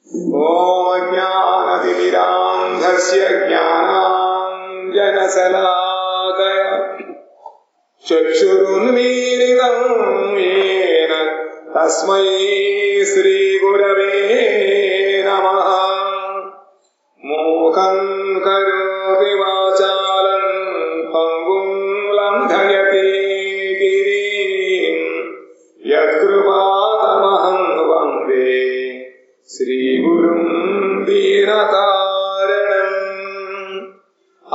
ఓం జ్ఞానతిమిరాంధస్య జ్ఞానాంజనశలాకయ చక్షురున్మీలితం येन తస్మై శ్రీగురవే నమః. మూకం కరోతి వాచాలం పంగుం లంఘయతే గిరిం యత్కృపాతమహం వందే శ్రీగురుం దీనతారణం.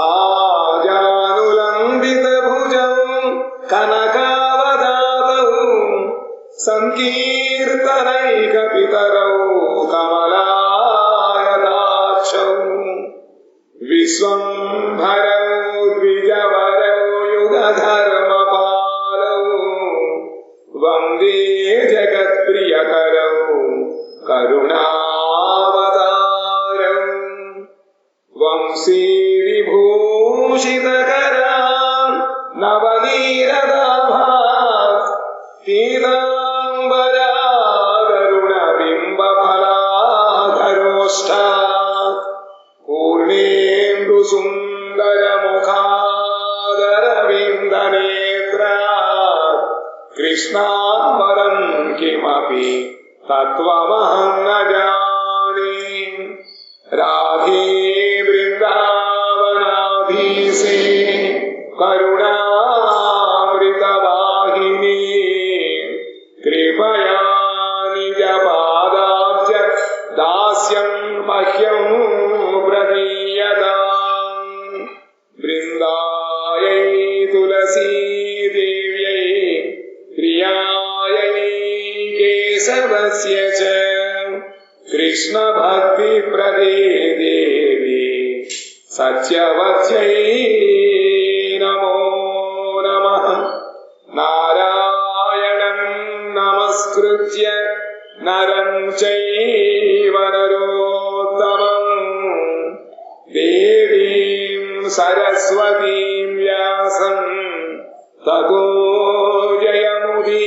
ఆజానులంబితభుజం కనకావదాతౌ సంకీర్తనైకపితరౌ కమలాయతాక్షౌ విశ్వంభరౌ ద్విజవరౌ యుగధర్మపాలౌ వందే జగత్ప్రియకరౌ కరుణావతారౌ వంశీ విభూషితకరా నవనీరదాభాత్ పీతాంబరాగరుణబింబఫలాధరోష్టాత్ పూర్ణేందుసుందరముఖాదరవిందనేత్రాత్ కృష్ణాత్ పరం కిమపి తత్వమహం న జానే. రాధే బృందావనాధీశే కరుణామృతవాహిని కృపయా నిజపాదాబ్జ దాస్యం మహ్యం ప్రదీయతాం. బృందాయై తులసీదేవ్యై ప్రియాయై కేశవస్య చ కృష్ణ భక్తి ప్రదే దేవి సత్యవత్యై నమో నమః. నారాయణం నమస్కృత్య నరం చైవ నరోత్తమం దేవీం సరస్వతీం వ్యాసం తతో జయముదీరయేత్.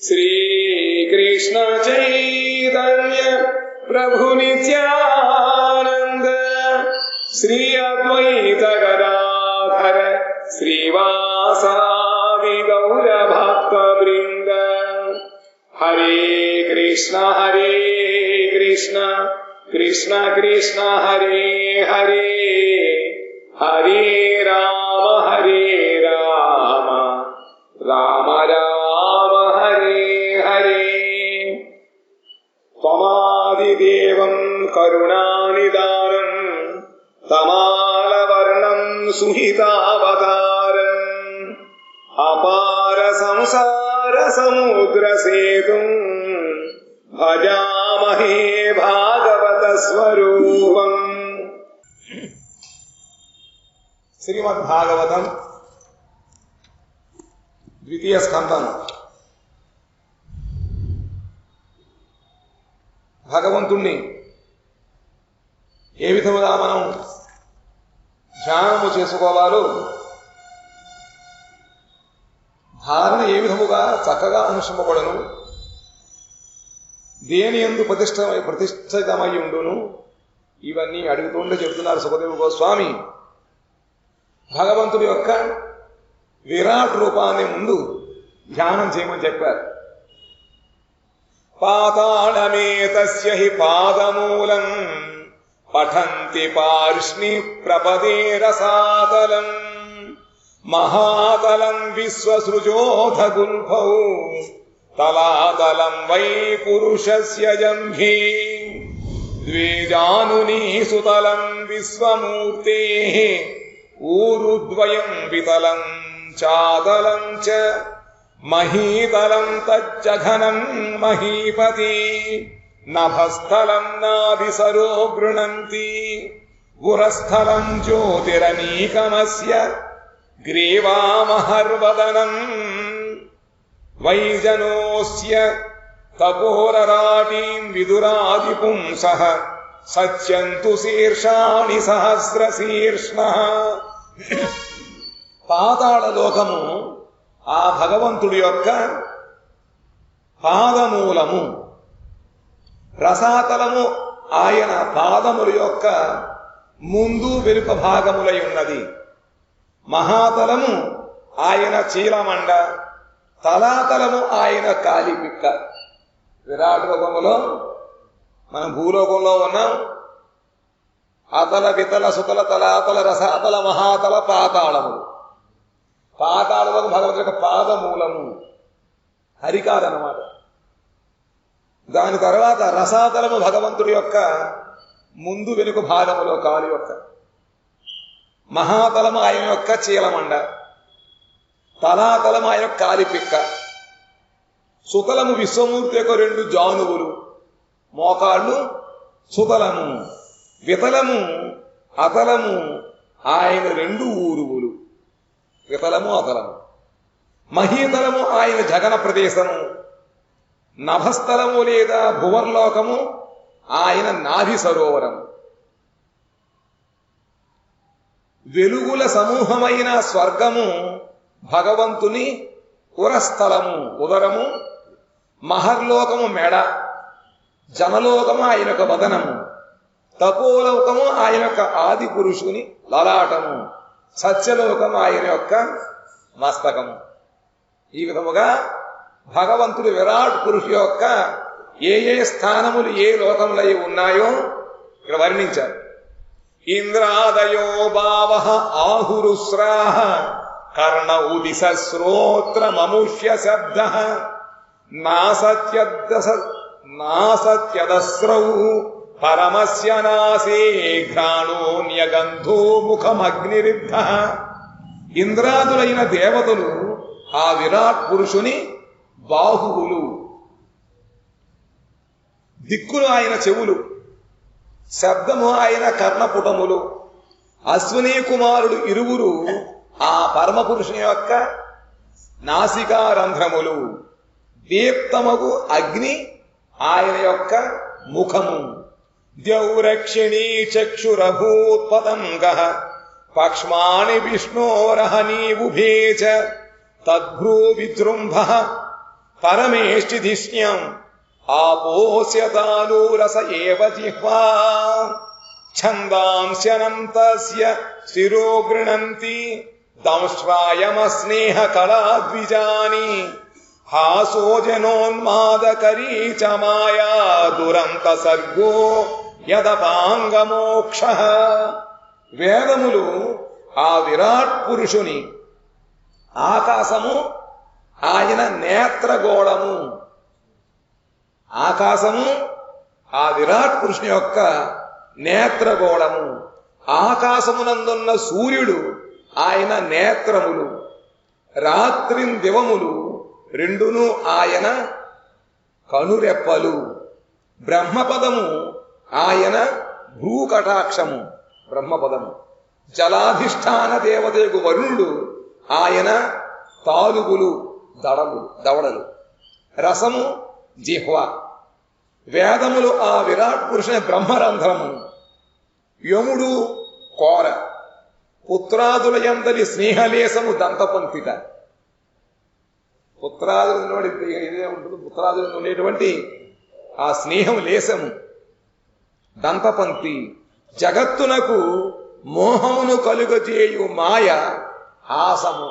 శ్రీకృష్ణ చైతన్య ప్రభు నిత్యానంద శ్రీ అద్వైత గదాధర శ్రీవాసాది గౌర భక్త బృంద. హరే కృష్ణ కృష్ణ కృష్ణ హరే హరే హరే రామ రామ రామ హరే హరే. త్వమాదిదేవం కరుణానిదానం తమాలవర్ణం సుహితావతారం అపార సంసార సముద్ర సేతుం భజామహే భాగవత స్వరూపం. శ్రీమద్ భాగవతం ద్వితీయ స్కందం. భగవంతుణ్ణి ఏ విధముగా మనం ధ్యానము చేసుకోవాలో, ధారణ ఏ విధముగా చక్కగా అనుష్ఠింపబడను, దేని యందు ప్రతిష్ఠితమై ఉండును, ఇవన్నీ అడుగుతుండే చెప్తున్నారు సుఖదేవ గోస్వామి. భగవంతుడి యొక్క విరాట్ రూపాన్ని ముందు ధ్యానం చేయమని చెప్పారు. పాతాళమేతస్య హి పాదమూలం పఠంతి పార్ష్ణి ప్రపదే రసాతలం మహాతలం విశ్వసృజోధ గుల్ఫౌ తలాతలం వై పురుషస్య జంఘీ ద్విజానునీ సుతలం విశ్వమూర్తేః ఊరుద్వయం వితలం చాతలం చ మహీతలం తజ్జఘనం మహీపతి నభస్థలం నాభిసరో గృణంతి గురస్థలం జ్యోతిరనీకమస్య గ్రీవామహర్వదనం వైజనోస్య తపోరరాటీం విదురాదిపుంసః సత్యంతు శీర్షాణి సహస్రశీర్ష్ణః. పాతాళ లోకము ఆ భగవంతుడి యొక్క పాదమూలము రసాతలము ఆయన పాదముల యొక్క ముందు వెనుక భాగములై ఉన్నది. మహాతలము ఆయన చీలమండ, తలాతలము ఆయన కాలిపిక్క. విరాట్ రూపములో మనం భూలోకంలో ఉన్నాం. అతల వితల సుతల తలాతల రసాతల మహాతల పాతాళములు. పాతాళములకు భగవంతుడి యొక్క పాదమూలము హరికాలన్నమాట. దాని తర్వాత రసాతలము భగవంతుడి యొక్క ముందు వెనుక భాగములో కాలు యొక్క, మహాతలము ఆయన యొక్క చీలమండ, తలాతలము ఆయన యొక్క కాలిపిక్క, సుతలము విశ్వమూర్తి యొక్క 2 జానువులు మోకాళ్ళు సుతలము, వితలము అతలము ఆయన 2 ఊరువులు, వితలము అతలము. మహీతలము ఆయన జగన ప్రదేశము, నభస్థలము లేదా భువర్లోకము ఆయన నాభి సరోవరము. వెలుగుల సమూహమైన స్వర్గము భగవంతుని ఉరస్థలము ఉదరము, మహర్లోకము మెడ, జనలోకము ఆయన యొక్క వదనము, తపోలోకము ఆయన యొక్క ఆది పురుషుని లలాటము, సత్యలోకము ఆయన యొక్క మస్తకము. ఈ విధముగా భగవంతుడు విరాట్ పురుషు యొక్క ఏ ఏ స్థానములు ఏ లోకములై ఉన్నాయో ఇక్కడ వర్ణించారు. ఇంద్రాదయో భావః ఆహురుస్రాః కర్ణ ఉదిశ శ్రోత్రమముష్య శబ్దః నాసత్యదస్రౌ పరమస్య నాసే ఘ్రాణోన్యగంధో ముఖమగ్నిరిద్ధః. ఇంద్రాదులైన దేవతలు ఆ విరాట్ పురుషుని బాహువులు, దిక్కులు ఆయన చెవులు, శబ్దము ఆయన కర్ణపుటములు, అశ్వినీ కుమారుడు ఇరువురు ఆ పరమపురుషుని యొక్క నాసికా రంధ్రములు, దీప్తమగు అగ్ని ఆయన యొక్క ముఖము. ద్యౌరక్షిణీ చక్షురభూత్పతంగః పక్ష్మాణి విష్ణోరహనీవుభే చ తద్భ్రూ విజృంభః పరమేష్టిధిష్ణ్యం ఆపోస్యతాలూరస ఏవ జిహ్వా ఛందాంస్యనంతస్య శిరో గృణంతి దంశ్రాయమస్నేహ కళాద్విజాని హాసోజనోన్మాదకరీ చ మాయా దురంత సర్గో యదపాంగమోక్షః. వేదములు ఆ విరాట్ పురుషుని, ఆకాశము ఆయన నేత్రగోళము, ఆకాశము ఆ విరాట్ పురుషుని యొక్క నేత్రగోళము, ఆకాశమునందున్న సూర్యుడు ఆయన నేత్రములు, రాత్రిందివములు 2 ఆయన కనురెప్పలు, బ్రహ్మపదము ఆయన భ్రూకటాక్షము, బ్రహ్మపదము, జలాధిష్టాన దేవతకు వరుణుడు ఆయన తాలుగులు, దవడలు, రసము జిహ్వ. వేదములు ఆ విరాట్ పురుషుని బ్రహ్మరంధ్రము, యముడు కోర, పుత్రాదుల యందలి స్నేహలేశము దంతపంక్తిట. పుత్రాదులు ఇదే ఉంటుంది, పుత్రాదులు ఉండేటువంటి ఆ స్నేహం లేశము దంతపంక్తి. జగత్తునకు మోహమును కలుగజేయు మాయ హాసము,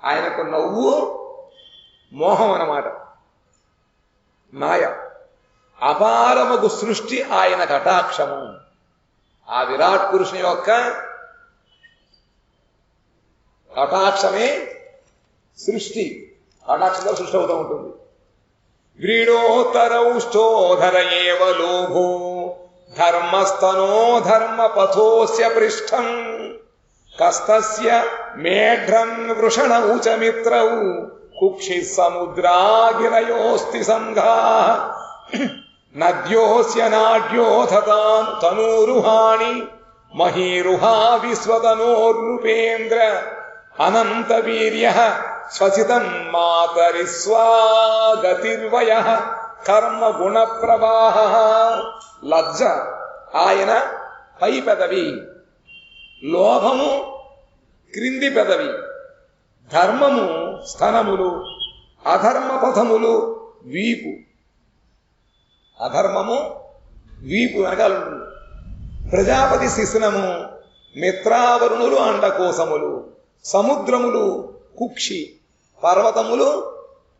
ఆయనకు నవ్వు మోహం అన్నమాట, మాయ. అపారమగు సృష్టి ఆయన కటాక్షము. ఆ విరాట్ పురుషుని యొక్క కటాక్షమే సృష్టి, కటాక్షంలో సృష్టి అవుతూ ఉంటుంది. వ్రీడోత్తరౌష్ఠోధర ఏవ లోభో ధర్మస్తనో ధర్మపథోస్య పృష్ఠం కస్తస్య మేఢ్రన్ వృషణ ఊచమిత్రౌ కుక్షి సముద్రాగిరయోస్తి సంఘా నద్యోస్య నాడ్యోథ తనూరుహాణి మహీరుహా విశ్వతనోర్నృపేంద్ర అనంత వీర్య స్వచితం మాతరిస్వాగతిర్వయ కర్మ గుణ ప్రవాహ. లజ్జ ఆయన పై పెదవి, లోభము క్రింది పెదవి, ధర్మము స్తనములు, అధర్మ పథములు వీపు. అధర్మము వీపు వెనకాల ఉంటుంది. ప్రజాపతి శిశునము, మిత్రావరుణులు అండకోశములు, సముద్రములు కుక్షి, పర్వతములు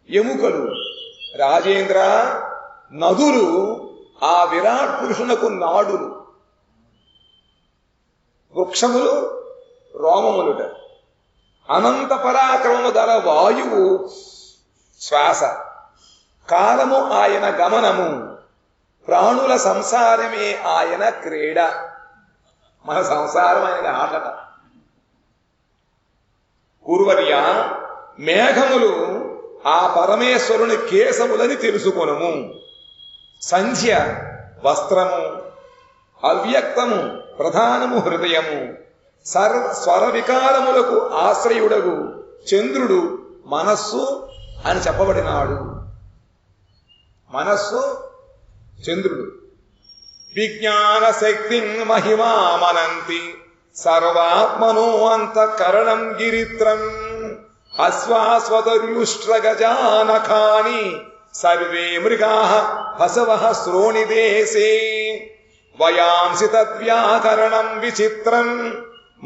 ఎముకలు. రాజేంద్ర, నదులు ఆ విరాట్ పురుషునకు నాడులు, వృక్షములు రోమములుట, అనంత పరాక్రమము గల వాయువు శ్వాస, కాలము ఆయన గమనము, ప్రాణుల సంసారమే ఆయన క్రీడ. మన సంసారం ఆయన ఆటట. గురువర్య, మేఘములు ఆ పరమేశ్వరుని కేశములని తెలుసుకొనుము. సంధ్య వస్త్రము, అవ్యక్తము ప్రధానము హృదయము, స్వర వికారములకు ఆశ్రయుడగు చంద్రుడు మనస్సు అని చెప్పబడినాడు. మనస్సు చంద్రుడు. విజ్ఞాన శక్తి మహిమామనంతి సర్వాత్మనో అంతఃకరణం గిరిత్రం అశ్వాస్వతర్యుష్ట్రగజానఖాని సర్వే మృగాః పశవః శ్రోణిదేశే వయాంసి తద్వ్యాకరణం విచిత్రం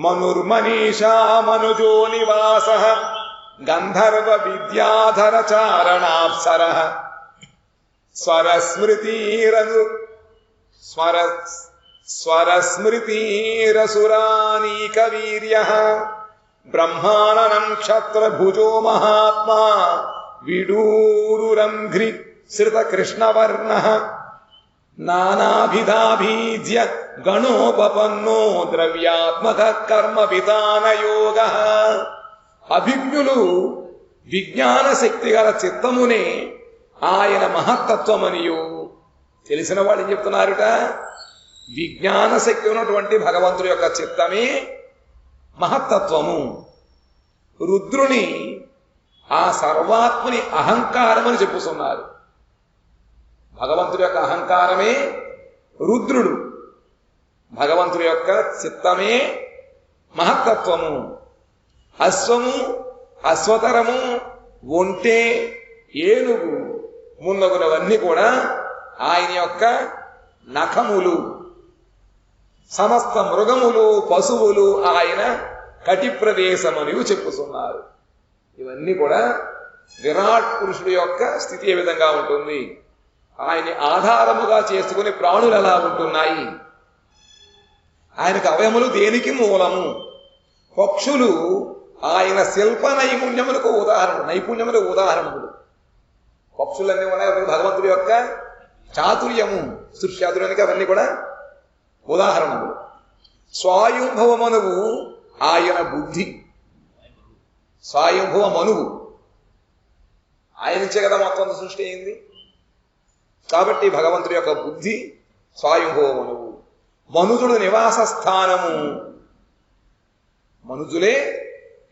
మనుర్మనీషా మనుజో నివాసః గంధర్వ విద్యాధర చారణాప్సరః స్వరస్మృతిరసురానీక వీర్యః బ్రహ్మాననం క్షత్రభుజో మహాత్మా విడూరురంఘ్రి శ్రిత కృష్ణవర్ణః నానాభిధాభీజ్య గణోపపన్నో ద్రవ్యాత్మక కర్మ విధానయోగః. అభిజ్ఞులు విజ్ఞాన శక్తి గల చిత్తమునే ఆయన మహత్తత్వమనియు తెలిసిన వాళ్ళు ఏం చెప్తున్నారుట, విజ్ఞాన శక్తి ఉన్నటువంటి భగవంతుడి యొక్క చిత్తమే మహత్తత్వము. రుద్రుని ఆ సర్వాత్మని అహంకారమని చెప్పుతున్నారు. భగవంతుడి యొక్క అహంకారమే రుద్రుడు, భగవంతుడి యొక్క చిత్తమే మహత్తత్వము. అశ్వము, అశ్వతరము, ఒంటె, ఏనుగు మున్నగునవన్నీ కూడా ఆయన యొక్క నఖములు. సమస్త మృగములు, పశువులు ఆయన కటి ప్రదేశమని చెప్పుతున్నారు. ఇవన్నీ కూడా విరాట్ పురుషుడి యొక్క స్థితి ఏ విధంగా ఉంటుంది, ఆయన్ని ఆధారముగా చేసుకుని ప్రాణులు ఎలా ఉంటున్నాయి, ఆయనకు అవయములు దేనికి మూలము. పక్షులు ఆయన శిల్ప నైపుణ్యములకు ఉదాహరణములు. పక్షులన్నీ ఉన్నాయి భగవంతుడి యొక్క చాతుర్యము, సృష్టిచాతుర్యానికి అవన్నీ కూడా ఉదాహరణలు. స్వయంభవ మనువు ఆయన బుద్ధి. స్వయంభవ మనువు ఆయన నుంచే కదా మొత్తం సృష్టి అయింది. కాబట్టి భగవంతుడి యొక్క బుద్ధి స్వయంభవ మనువు. మనుజుడు నివాస స్థానము, మనుజులే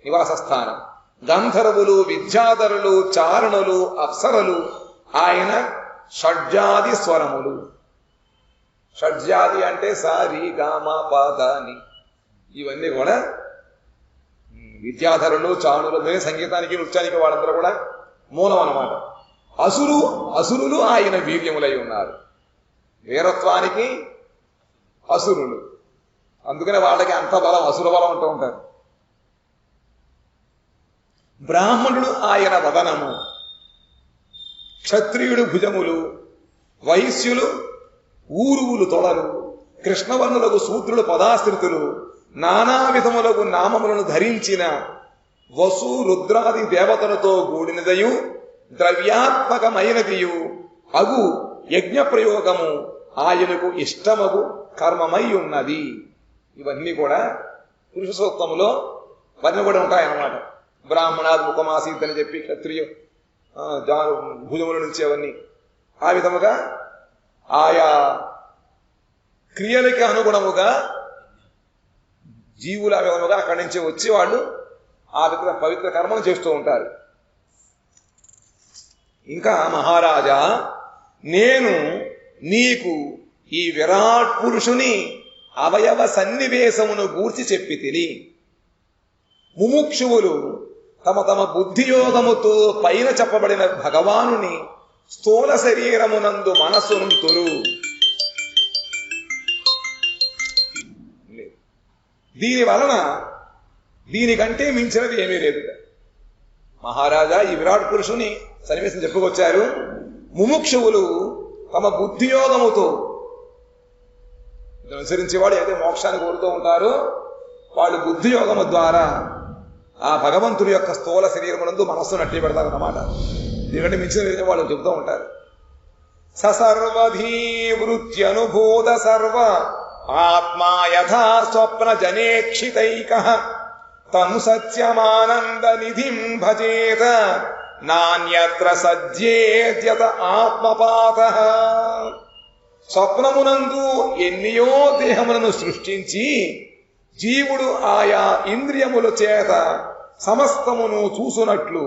నివాస స్థానం. గంధర్వులు, విద్యాధరులు, చారణులు, అప్సరలు ఆయన షడ్జాది స్వరములు. షడ్జాది అంటే సారి గామ పాదాని, ఇవన్నీ కూడా విద్యాధరులు, చాణులు, సంగీతానికి నృత్యానికి వాళ్ళందరూ కూడా మూలం అన్నమాట. అసురులు ఆయన వీర్యములై ఉన్నారు. వీరత్వానికి అసురులు, అందుకనే వాళ్ళకి అంత బలం, అసుర బలం అంటూ ఉంటారు. బ్రాహ్మణుడు ఆయన వదనము, క్షత్రియుడు భుజములు, వైశ్యులు ఊరువులు తొడలు, కృష్ణవర్ణులకు శూద్రులు పదాశ్రితులు, నానా విధములకు నామములను ధరించిన వసు రుద్రాది దేవతలతో కూడినదయు ద్రవ్యాత్మకమైనదియు అగు యజ్ఞ ప్రయోగము ఆయనకు ఇష్టమగు కర్మమై ఉన్నది. ఇవన్నీ కూడా పురుష సూక్తములో వర్ణపడి ఉంటాయన్నమాట. బ్రాహ్మణాది ముఖమాసీత్ అని చెప్పి క్షత్రియ భుజముల నుంచి అవన్నీ ఆ విధముగా ఆయా క్రియలకి అనుగుణముగా జీవుల విధముగా అక్కడి నుంచి వచ్చి వాళ్ళు ఆ పవిత్ర కర్మను చేస్తూ ఉంటారు. ఇంకా మహారాజా, నేను నీకు ఈ విరాట్ పురుషుని అవయవ సన్నివేశమును గూర్చి చెప్పి తిని, ముముక్షువులు తమ తమ బుద్ధియోగముతో పైన చెప్పబడిన భగవానుని స్థూల శరీరమునందు మనస్సునుంతురు. దీని వలన దీనికంటే మించినది ఏమీ లేదు. మహారాజా, ఈ విరాట్ పురుషుని సన్నివేశం చెప్పుకొచ్చారు. ముముక్షువులు తమ బుద్ధియోగముతో అనుసరించేవాడు అయితే మోక్షాన్ని కోరుతూ ఉంటారో వాళ్ళు బుద్ధియోగము ద్వారా ఆ భగవంతుడి యొక్క స్థూల శరీరమునందు మనస్సును అట్టి పెడతారన్నమాట. దీనికంటే మించిన వాళ్ళు చెబుతూ ఉంటారు. సర్వధీ వృత్యనుభూత సర్వ ఆత్మా యథా స్వప్న జనేక్షితైక తం సత్యమానంద నిధిం భజేత నాన్యత్ర సజ్జేద్యత ఆత్మపాతః. స్వప్నమునందు ఎన్నియో దేహములను సృష్టించి జీవుడు ఆయా ఇంద్రియముల చేత సమస్తమును చూసునట్లు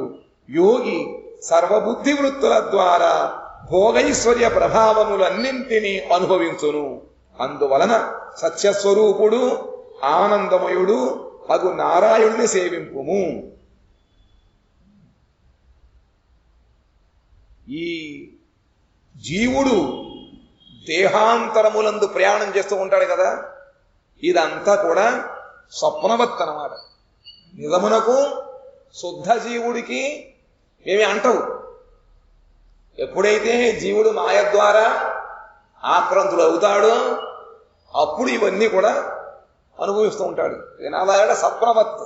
యోగి సర్వబుద్ధి వృత్తుల ద్వారా భోగైశ్వర్య ప్రభావములన్నింటినీ అనుభవించును. అందువలన సత్యస్వరూపుడు ఆనందమయుడు అగు నారాయణుని సేవింపుము. ఈ జీవుడు దేహాంతరములందు ప్రయాణం చేస్తూ ఉంటాడు కదా, ఇదంతా కూడా స్వప్నవత్ అన్నమాట. నిజమునకు శుద్ధ జీవుడికి ఏమి అంటవు. ఎప్పుడైతే జీవుడు మాయ ద్వారా ఆక్రాంతుడు అవుతాడో అప్పుడు ఇవన్నీ కూడా అనుభవిస్తూ ఉంటాడు. నాలాగ స్వప్నవత్.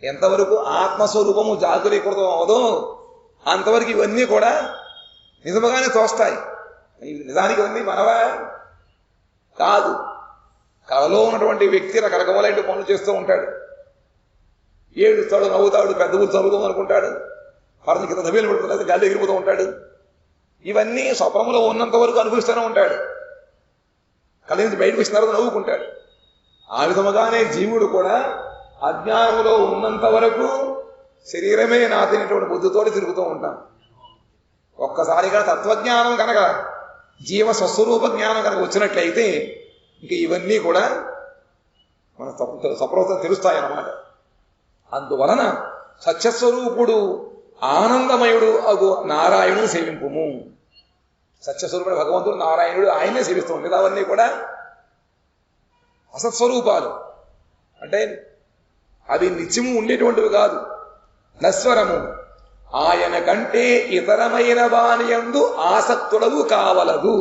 ఎంతవరకు ఆత్మస్వరూపము జాగరీకృతం అవదో అంతవరకు ఇవన్నీ కూడా నిజముగానే తోస్తాయి. నిజానికి ఇవన్నీ మనవా కాదు. కళలో ఉన్నటువంటి వ్యక్తి రకరకములైన పనులు చేస్తూ ఉంటాడు. ఏడుస్తాడు, నవ్వుతాడు, పెద్ద ఊరు చదువుతాం అనుకుంటాడు, పరద కింద నవ్వులు పడుతుంది, గాలి ఎగిరిపోతూ ఉంటాడు. ఇవన్నీ స్వప్నములో ఉన్నంత వరకు అనుభవిస్తూనే ఉంటాడు. కళ నుంచి బయటకు వచ్చిన తర్వాత నవ్వుకుంటాడు. ఆ విధముగానే జీవుడు కూడా అజ్ఞానములో ఉన్నంత వరకు శరీరమే నాతినటువంటి బుద్ధితోటి తిరుగుతూ ఉంటాం. ఒక్కసారిగా తత్వజ్ఞానం కనుక జీవ స్వస్వరూప జ్ఞానం కనుక వచ్చినట్లయితే ఇంక ఇవన్నీ కూడా మన సప్రవతం తెలుస్తాయన్నమాట. అందువలన సత్యస్వరూపుడు ఆనందమయుడు అగు నారాయణుడు సేవింపుము. సత్యస్వరూపుడు భగవంతుడు నారాయణుడు ఆయనే సేవిస్తూ ఉంటుంది. అవన్నీ కూడా అసత్స్వరూపాలు, అంటే అవి నిత్యము ఉండేటువంటివి కాదు, నశ్వరము. ఆయన కంటే ఇతరమైన వాని యందు ఆసక్తుడవు కావలదు.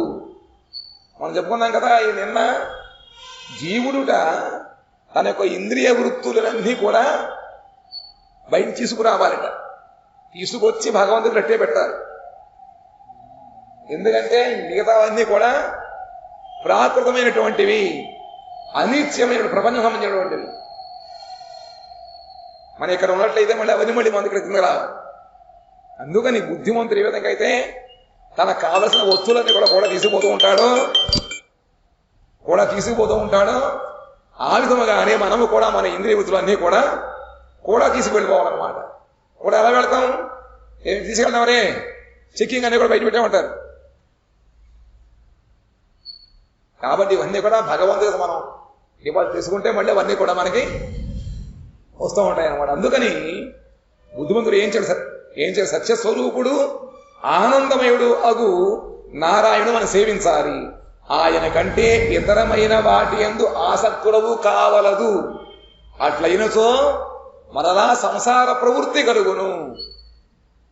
మనం చెప్పుకున్నాం కదా ఈ నిన్న, జీవుడుట తన యొక్క ఇంద్రియ వృత్తులన్నీ కూడా బయట తీసుకురావాలట. తీసుకొచ్చి భగవంతుడు రట్టే పెట్టాలి. ఎందుకంటే మిగతావన్నీ కూడా ప్రాకృతమైనటువంటివి, అనిత్యమైన ప్రపంచం సంబంధించినటువంటివి. మన ఇక్కడ ఉన్నట్లయితే మళ్ళీ అవన్నీ మళ్ళీ మన ఇక్కడ కింద రావాలి. అందుకని బుద్ధిమంతుడు ఏ విధంగా అయితే తనకు కావలసిన వస్తువులన్నీ కూడా తీసుకుపోతూ ఉంటాడో ఆ విధముగానే మనము కూడా మన ఇంద్రియ వృత్తులన్నీ కూడా తీసుకువెళ్ళిపోవాలన్నమాట. కూడా ఎలా వెళ్తాం? ఏమి తీసుకెళ్తామరే, చెక్కింగ్ అన్నీ కూడా బయట పెట్టామంటారు. కాబట్టి ఇవన్నీ కూడా భగవంతుడికి మనం డిపాజిట్ తీసుకుంటే మళ్ళీ అవన్నీ కూడా మనకి వస్తూ ఉంటాయి అన్నమాట. అందుకని బుద్ధిమంతుడు ఏం చేయాలి? సత్యస్వరూపుడు ఆనందమయుడు అగు నారాయణుడు మనం సేవించాలి. ఆయన కంటే ఇతరమైన వాటి యందు ఆసక్తుడవు కావలదు. అట్లయినచో మనలా సంసార ప్రవృత్తి కలుగును.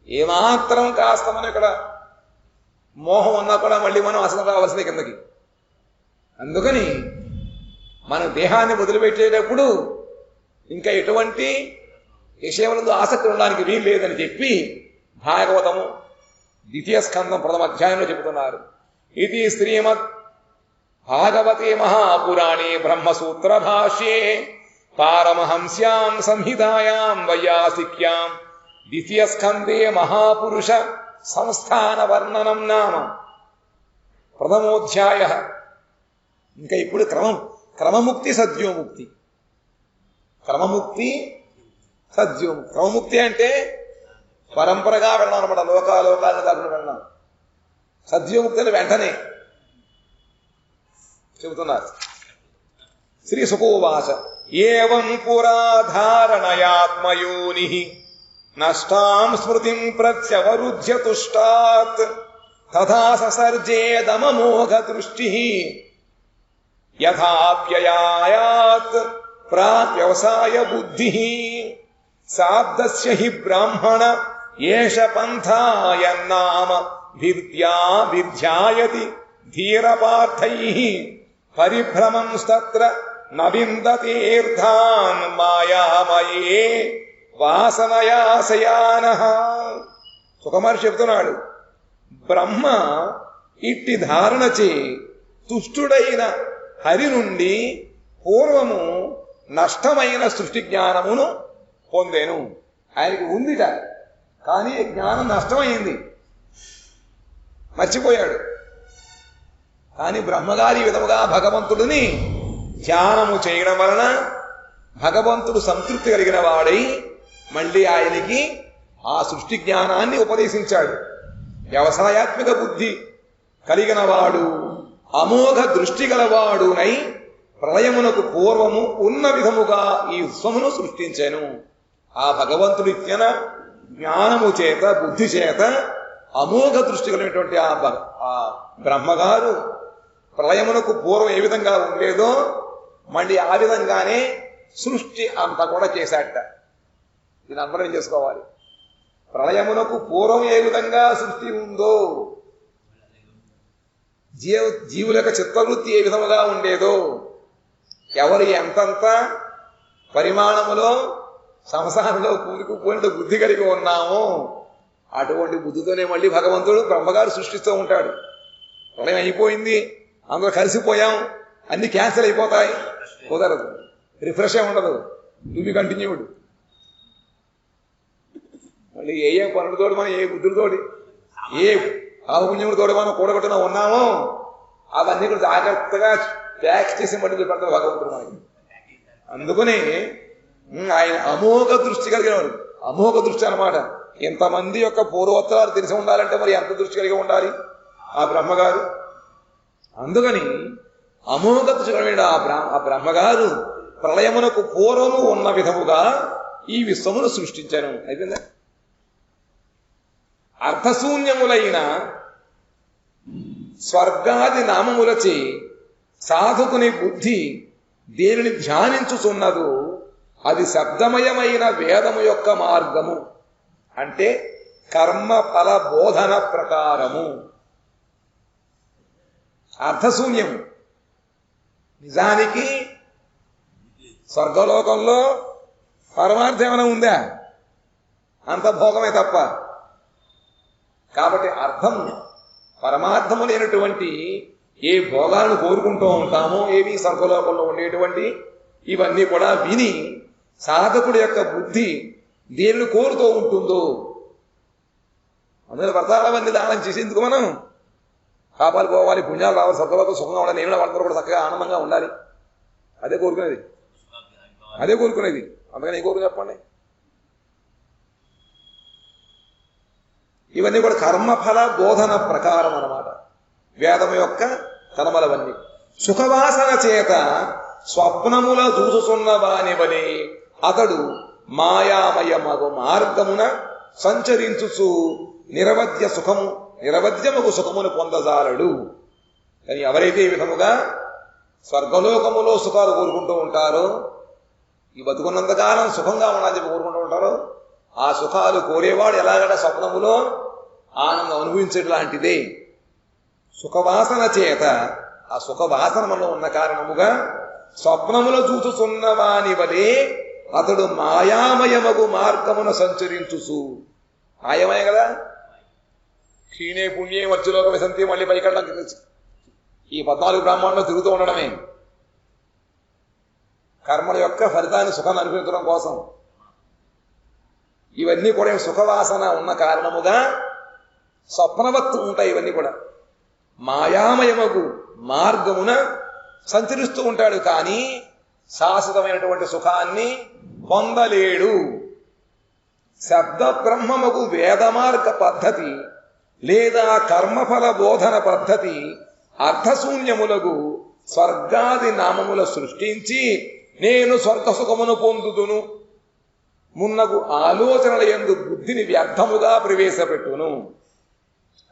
ఏమాత్రం కాస్త మనం ఇక్కడ మోహం ఉన్నా కూడా మళ్ళీ మనం అసలు రావాల్సిందే కిందకి. అందుకని మన దేహాన్ని వదిలిపెట్టేటప్పుడు ఇంకా ఎటువంటి విషయములందు ఆసక్తి ఉండడానికి వీలు లేదని చెప్పి భాగవతము 2వ స్కందం 1వ అధ్యాయంలో చెబుతున్నారు. ఇది శ్రీమద్ భాగవతే మహాపురాణే బ్రహ్మసూత్ర భాష్యే పారమహంస్యాం సంహితాయాం వైయాసిక్యాం 2వ స్కందే మహాపురుష సంస్థాన వర్ణనం నామ 1వ అధ్యాయ. ఇంకా ఇప్పుడు క్రమముక్తి సద్యోముక్తి. క్రమముక్తి సద్యోముక్తి. క్రమముక్తి అంటే పరంపరగా వెళ్ళడం అనమాట, లోకాలను దాటుకుని వెళ్ళడం. సద్యోముక్తి అని వెంటనే చెబుతున్నారు. శ్రీ సుకోవాచ ఏవం పురాధారణయాత్మయోని నష్టాం స్మృతిం ప్రత్యవరుధ్య తుష్టాత్ తథా ససర్జేదమమోఘ దృష్టి యథాప్యయాయాత్ ప్రావ్యవసాయ బుద్ధి శాబ్దస్య హి బ్రాహ్మణ ఏష పంథాయన్నామ విధ్యాయతి ధీరపార్థైః పరిభ్రమంస్తత్ర న విందతీర్థాన్ మాయామయే వాసనయాశయానః. సుఖమహర్షి చెబుతున్నాడు, బ్రహ్మ ఇట్టి ధారణచే తుష్టుడైన హరి నుండి పూర్వము నష్టమైన సృష్టి జ్ఞానమును పొందెను. ఆయనకి ఉందిట, కానీ జ్ఞానం నష్టమైంది, మర్చిపోయాడు. కానీ బ్రహ్మగారి విధముగా భగవంతుడిని ధ్యానము చేయడం వలన భగవంతుడు సంతృప్తి కలిగిన వాడై మళ్ళీ ఆయనకి ఆ సృష్టి జ్ఞానాన్ని ఉపదేశించాడు. వ్యవసాయాత్మక బుద్ధి కలిగిన వాడు, అమోఘ దృష్టి గలవాడునై ప్రళయమునకు పూర్వము ఉన్న విధముగా ఈ విశ్వమును సృష్టించెను. ఆ భగవంతుడి ఇచ్చిన జ్ఞానము చేత, బుద్ధి చేత అమోఘ దృష్టి కలిగినటువంటి ఆ బ్రహ్మగారు ప్రళయమునకు పూర్వం ఏ విధంగా ఉండేదో మళ్ళీ ఆ విధంగానే సృష్టి అంతా కూడా చేశాట. దీని అర్థం చేసుకోవాలి. ప్రళయమునకు పూర్వం ఏ విధంగా సృష్టి ఉందో, జీవుల యొక్క చిత్తవృత్తి ఏ విధముగా ఉండేదో, ఎవరు ఎంతంత పరిమాణములో సంసారంలో కూరుకుపోయిన బుద్ధి కలిగి ఉన్నామో అటువంటి బుద్ధితోనే మళ్ళీ భగవంతుడు బ్రహ్మగారు సృష్టిస్తూ ఉంటాడు. ప్రళయం అయిపోయింది, అందరూ కలిసిపోయాం, అన్ని క్యాన్సిల్ అయిపోతాయి, కుదరదు. రిఫ్రెష్ ఉండదు, టు కంటిన్యూడ్. మళ్ళీ ఏ పనులతోటి మనం, ఏ బుద్ధులతోటి, ఏ పాపపుణ్యములతోటి మనం కూడగొట్టున ఉన్నామో అవన్నీ కూడా జాగ్రత్తగా ప్యాక్ చేసి మళ్ళీ పెడతాడు భగవంతుడు మనకి. అందుకని ఆయన అమోఘ దృష్టి కలిగినవాడు. అమోఘ దృష్టి అన్నమాట. ఇంతమంది యొక్క పూర్వోత్తరాలు తెలిసి ఉండాలంటే మరి ఎంత దృష్టి కలిగి ఉండాలి ఆ బ్రహ్మగారు. అందుకని అమోఘ దృష్టి కలిగిన ఆ బ్రహ్మగారు ప్రళయమునకు పూర్వము ఉన్న విధముగా ఈ విశ్వమును సృష్టించాను. అయిపోయిందా? అర్థశూన్యములైన స్వర్గాది నామములచే సాధకుని బుద్ధి దేనిని ధ్యానించుచున్నదో అది శబ్దమయమైన వేదము యొక్క మార్గము, అంటే కర్మ ఫల బోధన ప్రకారము. అర్థశూన్యము. నిజానికి స్వర్గలోకంలో పరమార్థం ఏమైనా ఉందా? అంత భోగమే తప్ప. కాబట్టి అర్థం, పరమార్థము లేనటువంటి ఏ భోగాలను కోరుకుంటూ ఉంటామో, ఏవి స్వర్గలోకంలో ఉండేటువంటి ఇవన్నీ కూడా విని సాధకుడి యొక్క బుద్ధి దేనిని కోరుతూ ఉంటుందో, అందులో వ్రతాలవన్నీ దానం చేసేందుకు మనం పాపాలు పోవాలి, పుణ్యాలు రావాలి, స్వర్గలోకం సుఖంగా ఉండాలి, నేను వాళ్ళందరూ కూడా చక్కగా ఆనందంగా ఉండాలి. అదే కోరుకునేది, అదే కోరుకునేది. అందుకని ఏ కోరుకు చెప్పండి. ఇవన్నీ కూడా కర్మఫల బోధన ప్రకారం అన్నమాట. వేదము యొక్క కర్మలవన్నీ సుఖవాసన చేత స్వప్నముల చూసుచున్న వాని వలె అతడు మాయామయమగు మార్గమున సంచరించుచు నిరవధ్యముకు సుఖమును పొందజాలడు. కానీ ఎవరైతే ఈ విధముగా స్వర్గలోకములో సుఖాలు కోరుకుంటూ ఉంటారో, ఈ బతుకున్నంతకాలం సుఖంగా ఉండాలని చెప్పి కోరుకుంటూ ఉంటారో, ఆ సుఖాలు కోరేవాడు ఎలాగంటే స్వప్నములో ఆనందం అనుభవించేట్లాంటిదే. సుఖవాసన చేత, ఆ సుఖవాసన మనలో ఉన్న కారణముగా స్వప్నములో చూచుచున్న వాని వలె అతడు మాయామయమగు మార్గమున సంచరించుచు. మాయమయ కదా, క్షీణే పుణ్యే మధ్యలోక విసంతి, మళ్ళీ పైకడం ఈ 14 బ్రాహ్మణులు తిరుగుతూ ఉండడమే కర్మల యొక్క ఫలితాన్ని సుఖాన్ని అనుభవించడం కోసం. ఇవన్నీ కూడా సుఖవాసన ఉన్న కారణముగా స్వప్నవత్తు ఉంటాయి. ఇవన్నీ కూడా మాయామయమగు మార్గమున సంచరిస్తూ ఉంటాడు, కానీ శాశ్వతమైనటువంటి సుఖాన్ని పొందలేడు. శబ్ద బ్రహ్మమగు వేదమార్గ పద్ధతి లేదా కర్మఫల బోధన పద్ధతి అర్థశూన్యములకు స్వర్గాది నామముల సృష్టించి నేను స్వర్గ సుఖమును పొందుదును మున్నగు ఆలోచనల యందు బుద్ధిని వ్యర్థముగా ప్రవేశపెట్టును.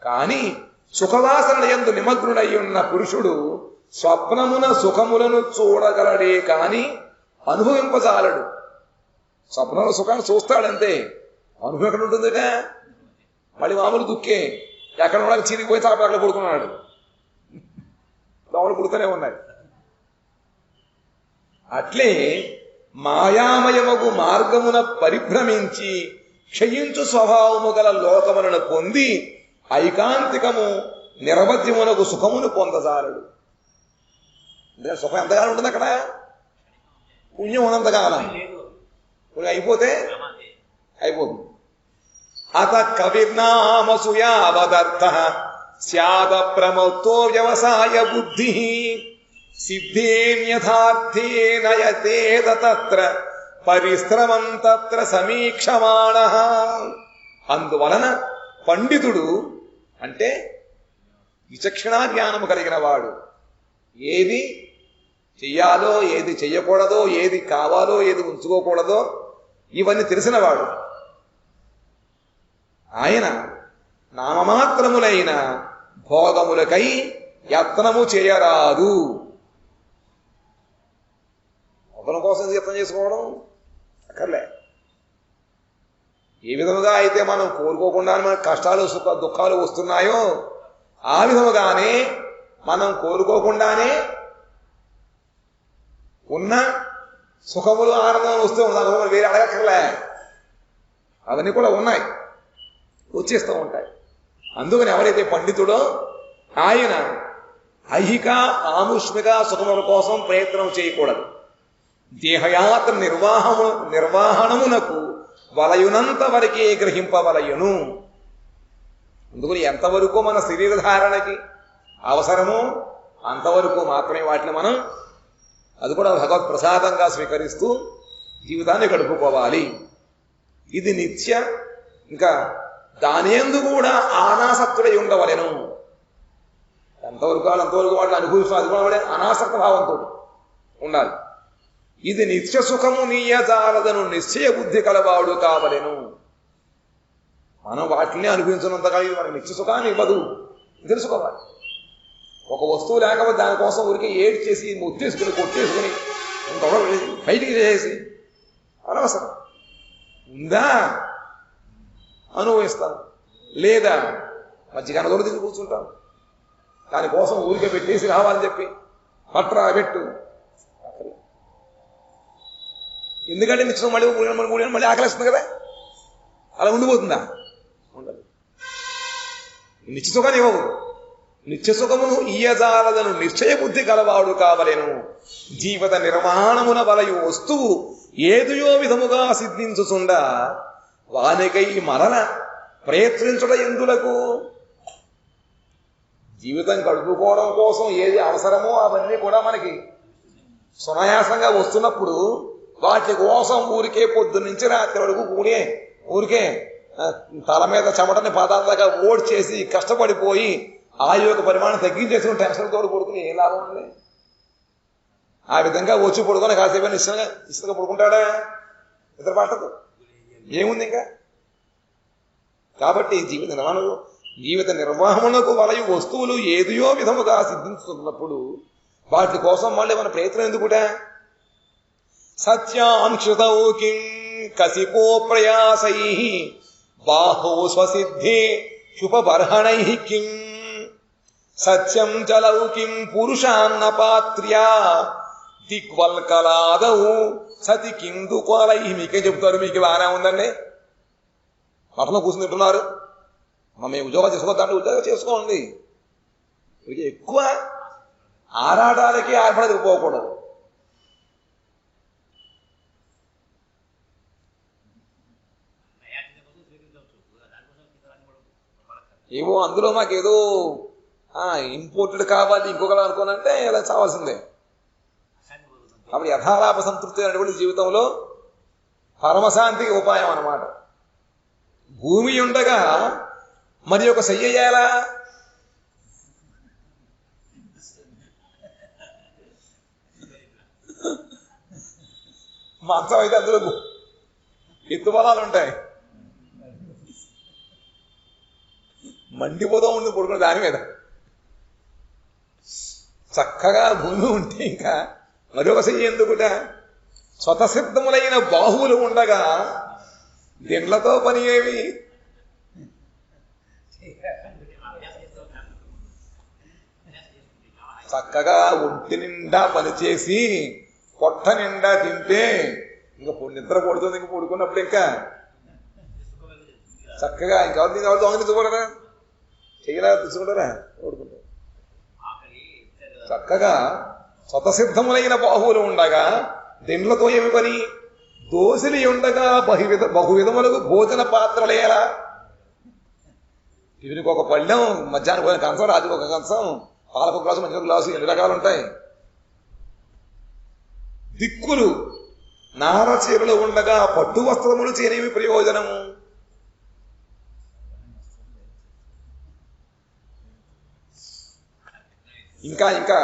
కాని సుఖవాసనల యందు నిమగ్నుడై ఉన్న పురుషుడు స్వప్నమున సుఖములను చూడగలడే కాని అనుభవింపజాలడు. స్వప్నంలో సుఖాన్ని చూస్తాడంతే, అనుభవం ఎక్కడ ఉంటుందిట? మళ్ళీ మామూలు దుఃఖే. ఎక్కడ కూడా చిరిగిపోయి తాప అక్కడ పడుకున్నాడు, దోమలు పుడుతూనే ఉన్నాయి. అట్లే మాయామయమగు మార్గమున పరిభ్రమించి క్షయించు స్వభావము గల లోకములను పొంది ఐకాంతికము నిరవధ్యమునకు సుఖమును పొందజాలడు. అంటే సుఖం ఎంతకాలం ఉంటుంది అక్కడ? పుణ్యం ఉన్నంతకాలం. పుణ్యం అయిపోతే అయిపోతుంది. అత కవిర్నామసుయావదర్థ స్యాద ప్రమత్తో వ్యవసాయ బుద్ధి సిద్ధేన్యథార్థే నయతేత తత్ర పరిశ్రమం తత్ర సమీక్షమాణః. అందువలన పండితుడు అంటే విచక్షణా జ్ఞానము కలిగిన వాడు ఏది చెయ్యాలో, ఏది చెయ్యకూడదో, ఏది కావాలో, ఏది ఉంచుకోకూడదో ఇవన్నీ తెలిసినవాడు. ఆయన నామమాత్రములైన భోగములకై యత్నము చేయరాదు. ఒకరి కోసం యత్నం చేసుకోవడం అక్కర్లే. ఏ విధముగా అయితే మనం కోరుకోకుండా మనకు కష్టాలు దుఃఖాలు వస్తున్నాయో ఆ విధముగానే మనం కోరుకోకుండానే ఉన్న సుఖములు ఆనందం వస్తూ ఉన్నాను, వేరే అడగక్కర్లే. అవన్నీ కూడా ఉన్నాయి, వచ్చేస్తూ ఉంటాయి. అందుకని ఎవరైతే పండితుడో ఆయన ఐహిక ఆముష్మిక సుఖముల కోసం ప్రయత్నం చేయకూడదు. దేహయాత్ర నిర్వహణమునకు వలయునంత వరకే గ్రహింపవలయును. అందుకని ఎంతవరకు మన శరీర ధారణకి అవసరమో అంతవరకు మాత్రమే వాటిని మనం అది కూడా భగవత్ ప్రసాదంగా స్వీకరిస్తూ జీవితాన్ని గడుపుకోవాలి. ఇది నిత్య. ఇంకా దానేందు కూడా అనాసక్తుడై ఉండవలెను. ఎంతవరకు అంతవరకు వాటిని అనుభవిస్తూ అది కూడా అనాసక్త భావంతో ఉండాలి. ఇది నిత్య సుఖము నీయజాలదను నిశ్చయ బుద్ధి కలవాడు కావలెను. మనం వాటిని అనుభవించినంతగా ఇది మనకి నిత్య సుఖాన్ని ఇవ్వదు తెలుసుకోవాలి. ఒక వస్తువు లేకపోతే దానికోసం ఊరికే ఏడ్ చేసి ముత్తేసుకుని కొట్టేసుకుని బయటికి చేసి అనవసరం. ఉందా అనుభవిస్తాం, లేదా మధ్యగాన దొర తిరిగి కూర్చుంటాం. దానికోసం ఊరికే పెట్టేసి రావాలని చెప్పి పట్రా పెట్టు. ఎందుకంటే నిత్యం మళ్ళీ మళ్ళీ ఆకలిస్తుంది కదా, అలా ఉండిపోతుందా? ఉండదు. నిత్య సుఖాన్ని ఇవ్వవు. నిత్య సుఖమును ఇయ్యజాలదను నిశ్చయ బుద్ధి కలవాడు కావలెను. జీవిత నిర్మాణమున వలయు వస్తువు ఏదియో విధముగా సిద్ధించుచుండా వానికై మరల ప్రయత్నించుట ఎందులకు? జీవితం గడుపుకోవడం కోసం ఏది అవసరమో అవన్నీ కూడా మనకి సునాయాసంగా వస్తున్నప్పుడు వాటి కోసం ఊరికే పొద్దు నుంచి రాత్రి వరకు ఊరికే తల మీద చెమటని పాదాల దాకా ఓడి చేసి కష్టపడిపోయి ఆ యొక్క పరిమాణం తగ్గించేసుకుని టెన్షన్ తోడు పడుకుని ఏం లాభం ఉంది? ఆ విధంగా వచ్చి పడుకొని కాసేపు ఇష్టంగా పడుకుంటాడా? ఇతర పట్టదు, ఏముంది ఇంకా. కాబట్టి జీవిత నిర్వహణకు వలయు వస్తువులు ఏదియో విధముగా సిద్ధించుతున్నప్పుడు వాటి కోసం మళ్ళీ మన ప్రయత్నం ఎందుకుట? సత్యాంక్షుతౌ కిం కసిపో ప్రయాసై బాహో స్వసిద్ధే శుభబర్హణై కిం సత్యం చలౌ కిం పురుషాన్నపాత్ర్యా దిగ్వల్కలాదౌ సతి కిందు కోలై. మీకేం చెప్తారు? మీకు బాగానే ఉందండి, మఠంలో కూర్చుని తింటున్నారు, మేము ఉద్యోగం చేసుకోవద్దంటే ఉద్యోగం చేసుకోండి. ఎక్కువ ఆరాటాలకి ఆర్పడకు పోకూడదు. ఏమో అందులో మాకేదో ఇంపోర్టెడ్ కావాలి ఇంకొకలా అనుకోనంటే ఇలా చావాల్సిందే. కాబట్టి యథాలాభ సంతృప్తి అనేటువంటి జీవితంలో పరమశాంతికి ఉపాయం అన్నమాట. భూమి ఉండగా మరి ఒక చెయ్యాలా? మంచం అయితే అందులో ఎత్తుబలాలు ఉంటాయి, మండిపోతూ ఉంటుంది పడుకుని దాని మీద. చక్కగా భూమి ఉంటే ఇంకా మరొక చెయ్యి ఎందుకుట? స్వతసిద్ధములైన బాహువులు ఉండగా దిండ్లతో పని ఏమి? చక్కగా ఒంటి నిండా పనిచేసి పొట్ట నిండా తింటే ఇంకా నిద్ర పడుతుంది. ఇంక పడుకున్నప్పుడు ఇంకా చక్కగా ఇంకెవరు దొంగలించకూడరా, చెయ్యరా తీసుకుంటారా, పడుకుంటారు. చక్కగా స్వతసిద్ధములైన బాహువులు ఉండగా దిండ్లతో ఏమి పని? దోసిలి ఉండగా బహువిధములకు భోజన పాత్రలేలా. ఇవినికి ఒక పళ్ళెం, మధ్యాహ్నం పోయిన కంచం, రాత్రికి ఒక కంచం, పాలకు గ్లాసు, మంచి గ్లాసు, ఎన్ని రకాలు ఉంటాయి. దిక్కులు నారచీరలు ఉండగా పట్టు వస్త్రములు చేనేమి ప్రయోజనము? ఇంకా ఇంకా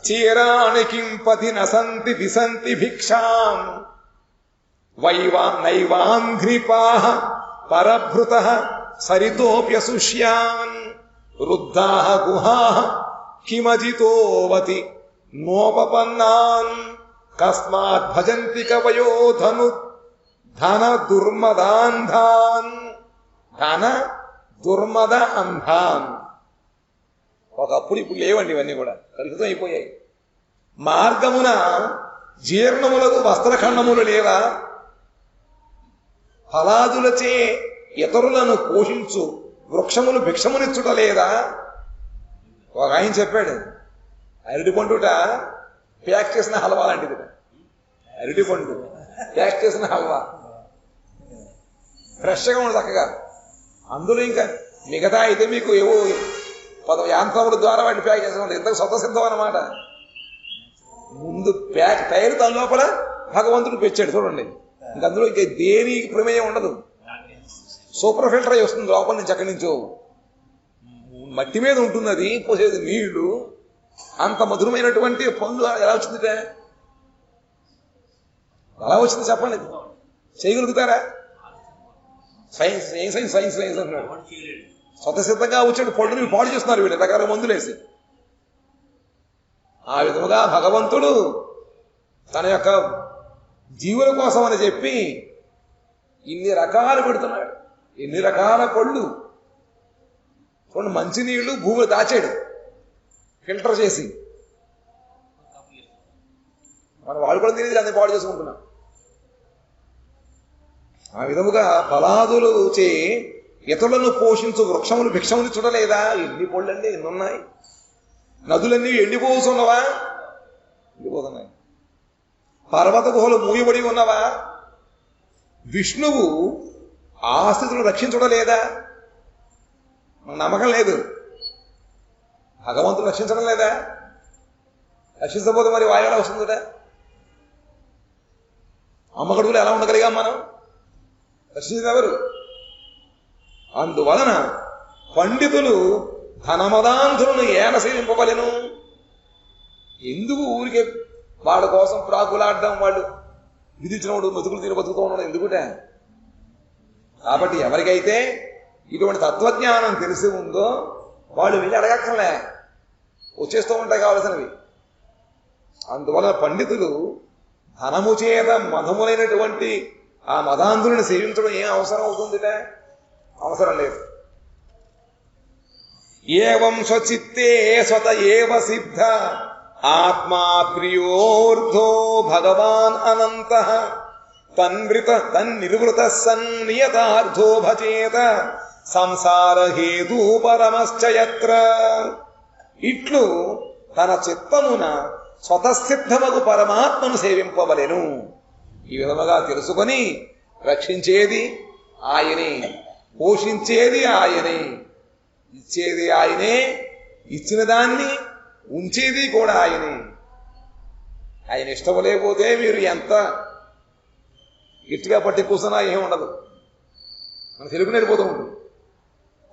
చీరాణికింపతి నసంతి దిశంతి భిక్షాం నైవాంఘ్రిపాః పరభృతః సరితోప్యసుష్యాన్ వృద్ధాః గుహాః కిమజితోవతి నోపపన్నాన్ కస్మాత్ భజంతి కవయో ధన దుర్మదాంధాన్. ధన దుర్మద అంధాన్. ఒకప్పుడు ఇప్పుడు లేవండి, ఇవన్నీ కూడా కలుషితం అయిపోయాయి. మార్గమున జీర్ణములకు వస్త్రఖండములు లేవా? ఫలాదులచే ఇతరులను పోషించు వృక్షములు భిక్షమునిచ్చుట లేదా? ఒక ఆయన చెప్పాడు, అరటి పండుట ప్యాక్ చేసిన హల్వా లాంటిది. అరటి పండు ప్యాక్ చేసిన హల్వా ఫ్రెష్గా ఉంది చక్కగా. అందులో ఇంకా మిగతా అయితే మీకు ఏవో యాంత్రముల ద్వారా వాటిని ప్యాక్ చేసిన ఇంతకు స్వతసిద్ధం అన్నమాట. ముందు ప్యాక్ తయారు, దాని లోపల భగవంతుడు పెంచాడు చూడండి. ఇంక అందులో ఇంకా దేనికి ప్రమేయం ఉండదు. సూపర్ ఫిల్టర్ అయి వస్తుంది లోపల నుంచి, అక్కడి నుంచో మట్టి మీద ఉంటుంది, అది పోసేది నీళ్లు. అంత మధురమైనటువంటి పండ్లు ఎలా వచ్చిందిటే? ఎలా వచ్చింది చెప్పండి, చేయగలుగుతారా? సైన్స్ సైన్స్ సైన్స్ సైన్స్ అంటున్నాడు. స్వతసిద్ధంగా వచ్చాడు పండుని పాడు చేస్తున్నారు వీళ్ళు రకరకాల మందులేసి. ఆ విధముగా భగవంతుడు తన యొక్క జీవుల కోసం అని చెప్పి ఇన్ని రకాలు పెడుతున్నాడు, ఎన్ని రకాల పళ్ళు చూడండి. మంచినీళ్లు భూమిలో దాచాడు ఫిల్టర్ చేసి. మన వాళ్ళు కూడా తినేది అన్ని పాడు చేసుకుంటున్నాం. ఆ విధముగా ఫలాదులు చే ఇతరులను పోషించు వృక్షములు భిక్షములు చూడలేదా? ఎన్ని పళ్ళండి, ఎన్ని ఉన్నాయి. నదులన్నీ ఎండిపోతున్నవా? ఎండిపోతున్నాయి. పర్వత గుహలు మూయబడి ఉన్నవా? విష్ణువు ఆ స్థితిలో రక్షించడలేదా? నమ్మకం లేదు. భగవంతుడు రక్షించడం లేదా? రక్షించకపోతే మరి వాయు ఎలా వస్తుందట? అమ్మగడుగులు ఎలా ఉండగలిగాం మనం? రక్షించేది ఎవరు? అందువలన పండితులు ధనమదాంధులను ఏన సేవింపవలెను. ఎందుకు ఊరికే వాళ్ళ కోసం ప్రాకులాడడం, వాళ్ళు విధించినప్పుడు మెతుకులు తీరు బతుకుతూ ఉండడం ఎందుకుటే? కాబట్టి ఎవరికైతే ఇటువంటి తత్వజ్ఞానం తెలిసి ఉందో వాళ్ళు వెళ్ళి అడగక్కర్లే, వచ్చేస్తూ ఉంటాయి కావలసినవి. అందువలన పండితులు ధనము చేత మధములైనటువంటి ఆ మదాంధులను సేవించడం ఏం అవసరం అవుతుందిటే? అవసరం లేదు. ఏవం స్వచిత్తే స్వత ఏవ సిద్ధ ఆత్మా ప్రియోర్ధో భగవాన్ అనంతః తన్నిర్వృత సన్నియతార్థో భజేత సంసార హేతు పరమశ్చ యత్ర. ఇట్లు తన చిత్తమున స్వతసిద్ధమగు పరమాత్మను సేవింపవలెను. ఈ విధముగా తెలుసుకొని రక్షించేది ఆయనే, పోషించేది ఆయనే, ఇచ్చేది ఆయనే, ఇచ్చిన దాన్ని ఉంచేది కూడా ఆయనే. ఆయన ఇష్టం లేకపోతే మీరు ఎంత గట్టిగా పట్టి కూర్చున్నా ఏమి ఉండదు, మన తెలుగు నేర్పోతూ ఉంటుంది.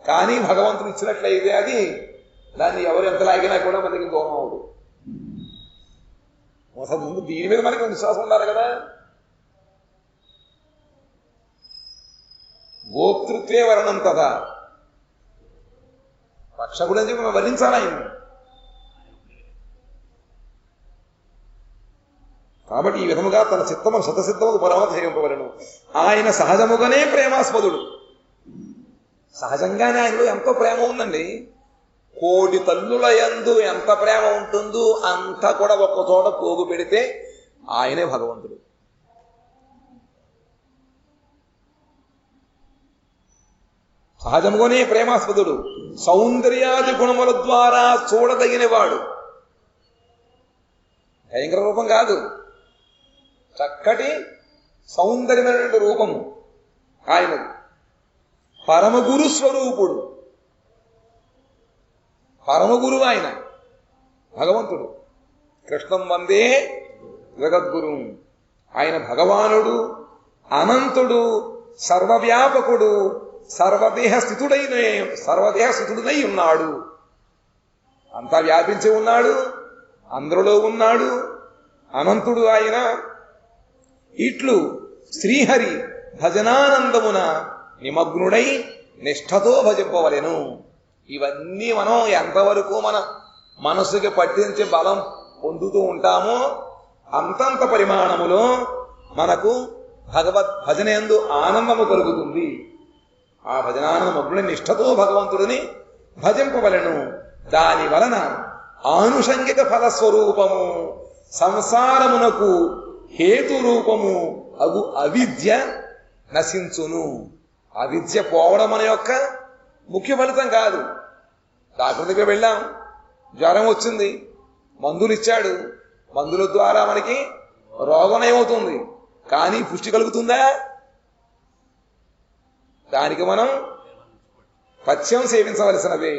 కానీ భగవంతుడు ఇచ్చినట్లయితే అది దాన్ని ఎవరు ఎంత లాగినా కూడా మనకి దూరం అవ్వదు. అసలు ముందు దీని మీద మనకి విశ్వాసం ఉండాలి కదా. గోప్తృత్వే వర్ణం కదా, రక్షకుడు అని చెప్పి వర్ణించాలి ఆయన. కాబట్టి ఈ విధముగా తన చిత్తము శతసిద్ధముకు పరమధేయింపవలను. ఆయన సహజముగానే ప్రేమాస్పదుడు. సహజంగానే ఆయనలో ఎంతో ప్రేమ ఉందండి. కోటి తల్లుల యందు ఎంత ప్రేమ ఉంటుందో అంతా కూడా ఒక్క చోట పోగు పెడితే ఆయనే భగవంతుడు. సహజముగానే ప్రేమాస్పదుడు, సౌందర్యాది గుణముల ద్వారా చూడదగినవాడు. భయంకర రూపం కాదు, చక్కటి సౌందర్యమైన రూపము ఆయనది. పరమగురు స్వరూపుడు, పరమగురువు ఆయన భగవంతుడు. కృష్ణం వందే జగద్గురు. ఆయన భగవానుడు, అనంతుడు, సర్వవ్యాపకుడు, సర్వదేహస్థితుడై ఉన్నాడు. అంతా వ్యాపించి ఉన్నాడు, అందరిలో ఉన్నాడు, అనంతుడు ఆయన. ఇట్లు శ్రీహరి భజనానందమున నిమగ్నుడై నిష్ఠతో భజింపవలెను. ఇవన్నీ మనం ఎంతవరకు మన మనసుకి పట్టించే బలం పొందుతూ ఉంటామో అంతంత పరిమాణములో మనకు భగవద్ భజనయందు ఆనందము కలుగుతుంది. ఆ భజనానంద మగ్నుడి నిష్ఠతో భగవంతుడిని భజింపవలెను. దాని వలన ఆనుషంగిక ఫలస్వరూపము సంసారమునకు హేతురూపము అగు అవిద్య నశించును. అవిద్య పోవడం అనే యొక్క ముఖ్య ఫలితం కాదు. డాక్టర్ దగ్గర వెళ్ళాం, జ్వరం వచ్చింది, మందులు ఇచ్చాడు, మందుల ద్వారా మనకి రోగం ఏమవుతుంది, కానీ పుష్టి కలుగుతుందా? దానికి మనం పథ్యం సేవించవలసినదే,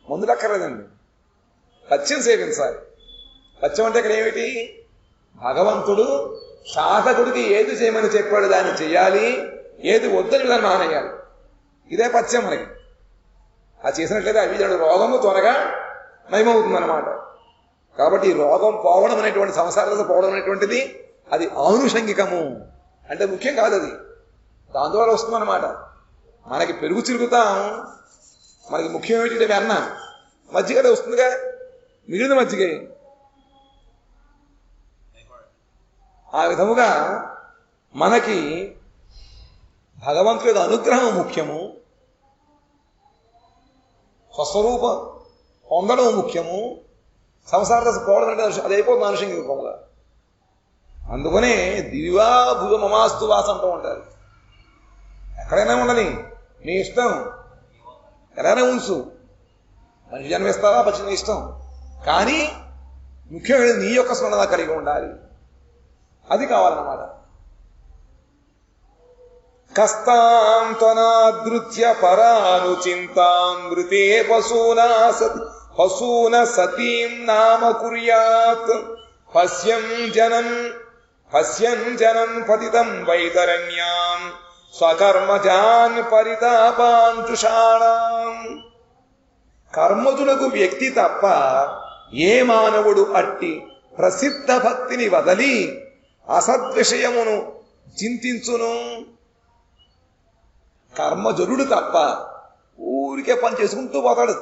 మందులు అక్కర్లేదండి, పథ్యం సేవించాలి. పథ్యం అంటే ఇక్కడ ఏమిటి? భగవంతుడు సాధకుడికి ఏది చేయమని చెప్పాడు దాన్ని చెయ్యాలి, ఏది వద్దని దాన్ని మానేయాలి. ఇదే పథ్యం మనకి. అది చేసినట్లయితే అవిద్య రోగము త్వరగా నయమవుతుందన్నమాట. కాబట్టి ఈ రోగం పోవడం అనేటువంటి, సంసార పోవడం అనేటువంటిది అది ఆనుషంగికము, అంటే ముఖ్యం కాదు, అది దాని ద్వారా వస్తుందన్నమాట. మనకి పెరుగు చిరుగుతాం, మనకి ముఖ్యం ఏమిటి? వెన్న, మజ్జిగ వస్తుందిగా, మిగిలిన మజ్జిగే. ఆ విధముగా మనకి భగవంతుడి అనుగ్రహం ముఖ్యము, స్వస్వరూపం పొందడం ముఖ్యము. సంసార దశ పోవడం అంటే అది అయిపోతుంది అనుషంగికంగా. అందుకనే దివ్యా భువ మమాస్తు వాస అంటూ ఉంటారు. ఎక్కడైనా ఉండని, నీ ఇష్టం, ఎలానే ఉంచు, మనిషి జన్మిస్తావా పచ్చి నీ ఇష్టం, కానీ ముఖ్యమైన నీ యొక్క స్మరణ కలిగి ఉండాలి, అది కావాలన్నమాట. కస్తాం త్వనాదృత్య పరాను చింతామృతే పశూన సతీం నామ కుర్యాత్ పశ్యం జనం పతితం వైతరణ్యాం స్వకర్మజాన్ పరితాపాంచుషాణాం. కర్మజులకు వ్యక్తి తప్ప ఏ మానవుడు అట్టి ప్రసిద్ధ భక్తిని వదలి అసద్విషయమును చింతించును? కర్మజనుడు తప్ప ఊరికే పని చేసుకుంటూ పోతాడు.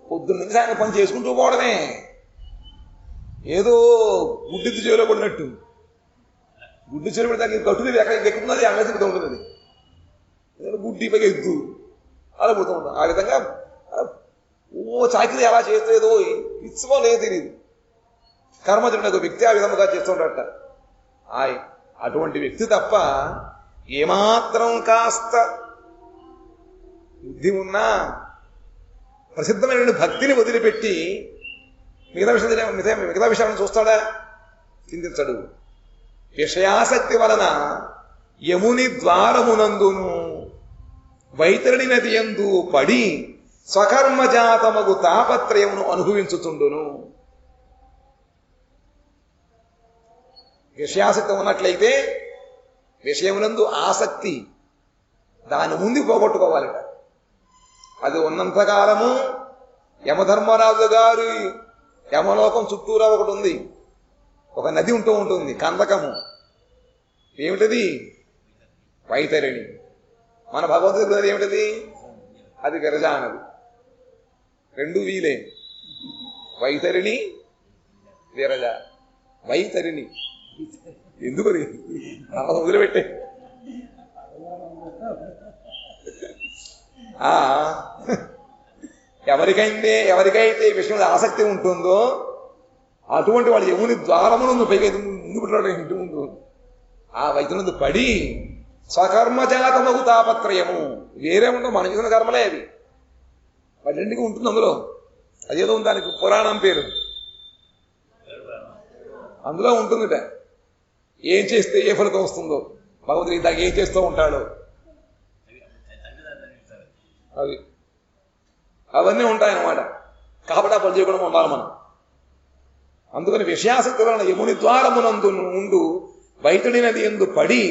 పొద్దున్న నుంచి ఆయన పని చేసుకుంటూ పోవడమే, ఏదో గుడ్డి చెవిలో పడినట్టు. గుడ్డి చెవిలో పడి దానికి కట్టుది ఎక్కుతున్నది, అమ్మేసి ఉంటుంది, గుడ్డి పైకి ఎద్దు అలా పోతూ ఉంటాం. ఆ విధంగా ఓ చాకరీ ఎలా చేస్తేదో ఇచ్చమో లేదు తెలియదు. కర్మజనుడు వ్యక్తి ఆ విధముగా చేస్తుండట. అటువంటి వ్యక్తి తప్ప ఏమాత్రం కాస్త బుద్ధి ఉన్నా ప్రసిద్ధమైన భక్తిని వదిలిపెట్టి మిగతా విషయాలను చూస్తాడా? చింతించడు. విషయాసక్తి వలన యముని ద్వారమునందును వైతరణి నది యందు పడి స్వకర్మజాతమగు తాపత్రయమును అనుభవించుతుండును. విషయాసక్తి ఉన్నట్లయితే విషయమునందు ఆసక్తి దాని ముందు పోగొట్టుకోవాలిట. అది ఉన్నంతకాలము యమధర్మరాజు గారి యమలోకం చుట్టూరా ఒకటి ఉంది, ఒక నది ఉంటూ ఉంటుంది, కందకము. ఏమిటది? వైతరిణి. మన భగవంతుడి ఏమిటది? అది విరజా నది. రెండు వీలే, వైతరిణి విరజ. వైతరిణి ఎందుకు అలా వదిలిపెట్టే. ఎవరికైతే ఈ విషయంలో ఆసక్తి ఉంటుందో అటువంటి వాడు యముని ద్వారమునందు పైగా ముందు పెట్టాడు ఇంటి ముందు ఆ వైద్యునందు పడి స్వకర్మజాతమగు తాపత్రయము. వేరే ఉండవు, మనం చేసిన కర్మలే అవి. వాటింటికి ఉంటుంది అందులో. అదేదో ఉంది, దానికి పురాణం పేరు అందులో ఉంటుందిట. ఏం చేస్తే ఏ ఫలితం వస్తుందో, భగవంతుడు ఇందాక ఏం చేస్తూ ఉంటాడో అది అవన్నీ ఉంటాయన్నమాట. కాబట్టి ఆ పని చేయకుండా ఉండాలి మనం. అందుకని విషయాసక్తి వలన యముని ద్వారమునందు ఉండు వైతుడి నది ఎందు పడి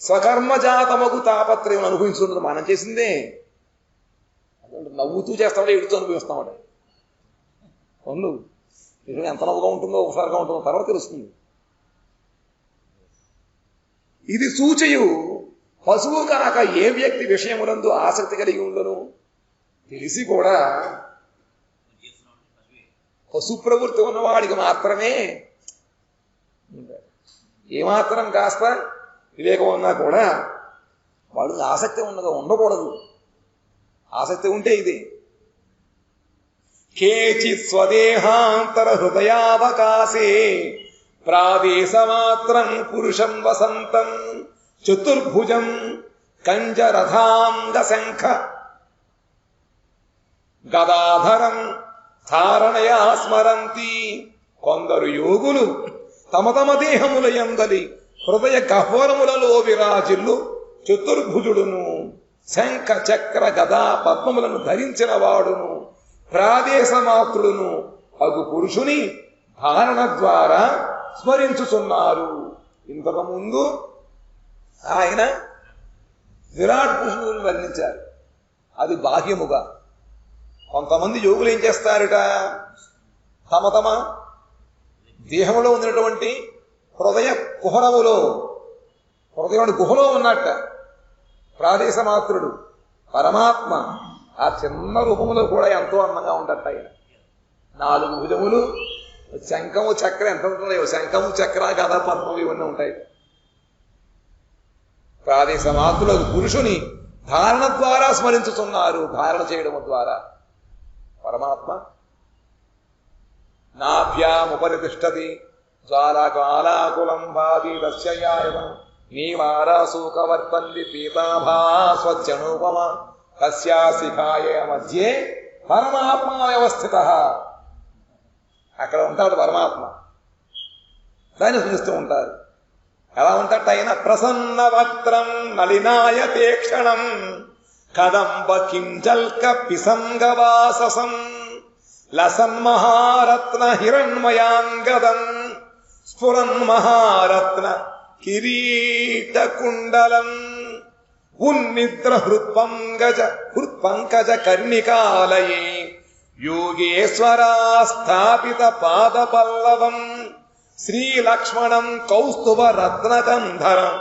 స్వకర్మజాతమగు తాపత్రయం అనుభవించుకుంటుంది. మనం చేసిందే. నవ్వుతూ చేస్తామంటే ఎడుతూ అనుభవిస్తామట. పనులు ఎంత నవ్వుగా ఉంటుందో ఒకసారిగా ఉంటుందో తర్వాత తెలుస్తుంది. ఇది సూచయు పశువు కాక ఏ వ్యక్తి విషయములందు ఆసక్తి కలిగి ఉండను తెలిసి కూడా పశు ప్రవృత్తి ఉన్నవాడికి మాత్రమే, ఏమాత్రం కాస్త వివేకం ఉన్నా కూడా వాడు ఆసక్తి ఉండకూడదు. ఆసక్తి ఉంటే ఇది కేచిత్ స్వదేహాంతర హృదయావకాశే ప్రాదేశమాత్రం పురుషం వసంతం చతుర్భుజం కంజరథాంగ శంఖ గదాధరం ధారణయా స్మరంతి. కొందరు యోగులు తమ తమ దేహముల యందలి హృదయ గహ్వరములలో విరాజిల్లు చతుర్భుజుడును శంఖ చక్ర గదా పద్మములను ధరించిన వాడును ప్రాదేశమాత్రుడును అగు పురుషుని ధారణ ద్వారా స్మరించుతున్నారు. ఇంతకు ముందు ఆయన విరాట్ పురుషుని వర్ణించారు, అది బాహ్యముగా. కొంతమంది యోగులు ఏం చేస్తారట, తమ తమ దేహంలో ఉన్నటువంటి హృదయ కుహరములో, హృదయం గుహలో ఉన్నట్ట ప్రాదేశమాత్రుడు పరమాత్మ ఆ చిన్న రూపంలో కూడా ఎంతో అందంగా ఉండట. ఆయన 4 భుజములు, శంఖము చక్ర ఎంత ఉంటున్నాయో, శంఖము చక్ర గదా పద్మం ఇవన్నీ ఉంటాయి. ప్రాదేశమాత్రులు పురుషుని ధారణ ద్వారా స్మరించుతున్నారు. ధారణ చేయడం ద్వారా పరమాత్మ నాభ్యాముపరి తిష్టతి జ్వాలాకాలాకులం భావి దస్యయాయవం నీవారాసూకవర్పల్లి పీతాభా స్వచ్ఛనూపమ కస్యాశిఖాయ మధ్యే పరమాత్మ వ్యవస్థిత. అక్కడ ఉంటాడు పరమాత్మ, దాన్ని స్మరిస్తూ ఉంటారు. ఎలా ఉంటాడు ఆయన? ప్రసన్న వక్త్రం నలినాయ తేక్షణం కదంబ కింజల్క పిసంగవాససం లసన్మహారత్న హిరణ్మయాంగదం స్ఫురన్ మహారత్న కిరీట కుండలం ఉన్నిద్ర హృత్పంకజ కర్ణికాలయే యోగేశ్వరా స్థాపిత పాద పల్లవం శ్రీలక్ష్మణం కౌస్తుభ రత్నకంధరం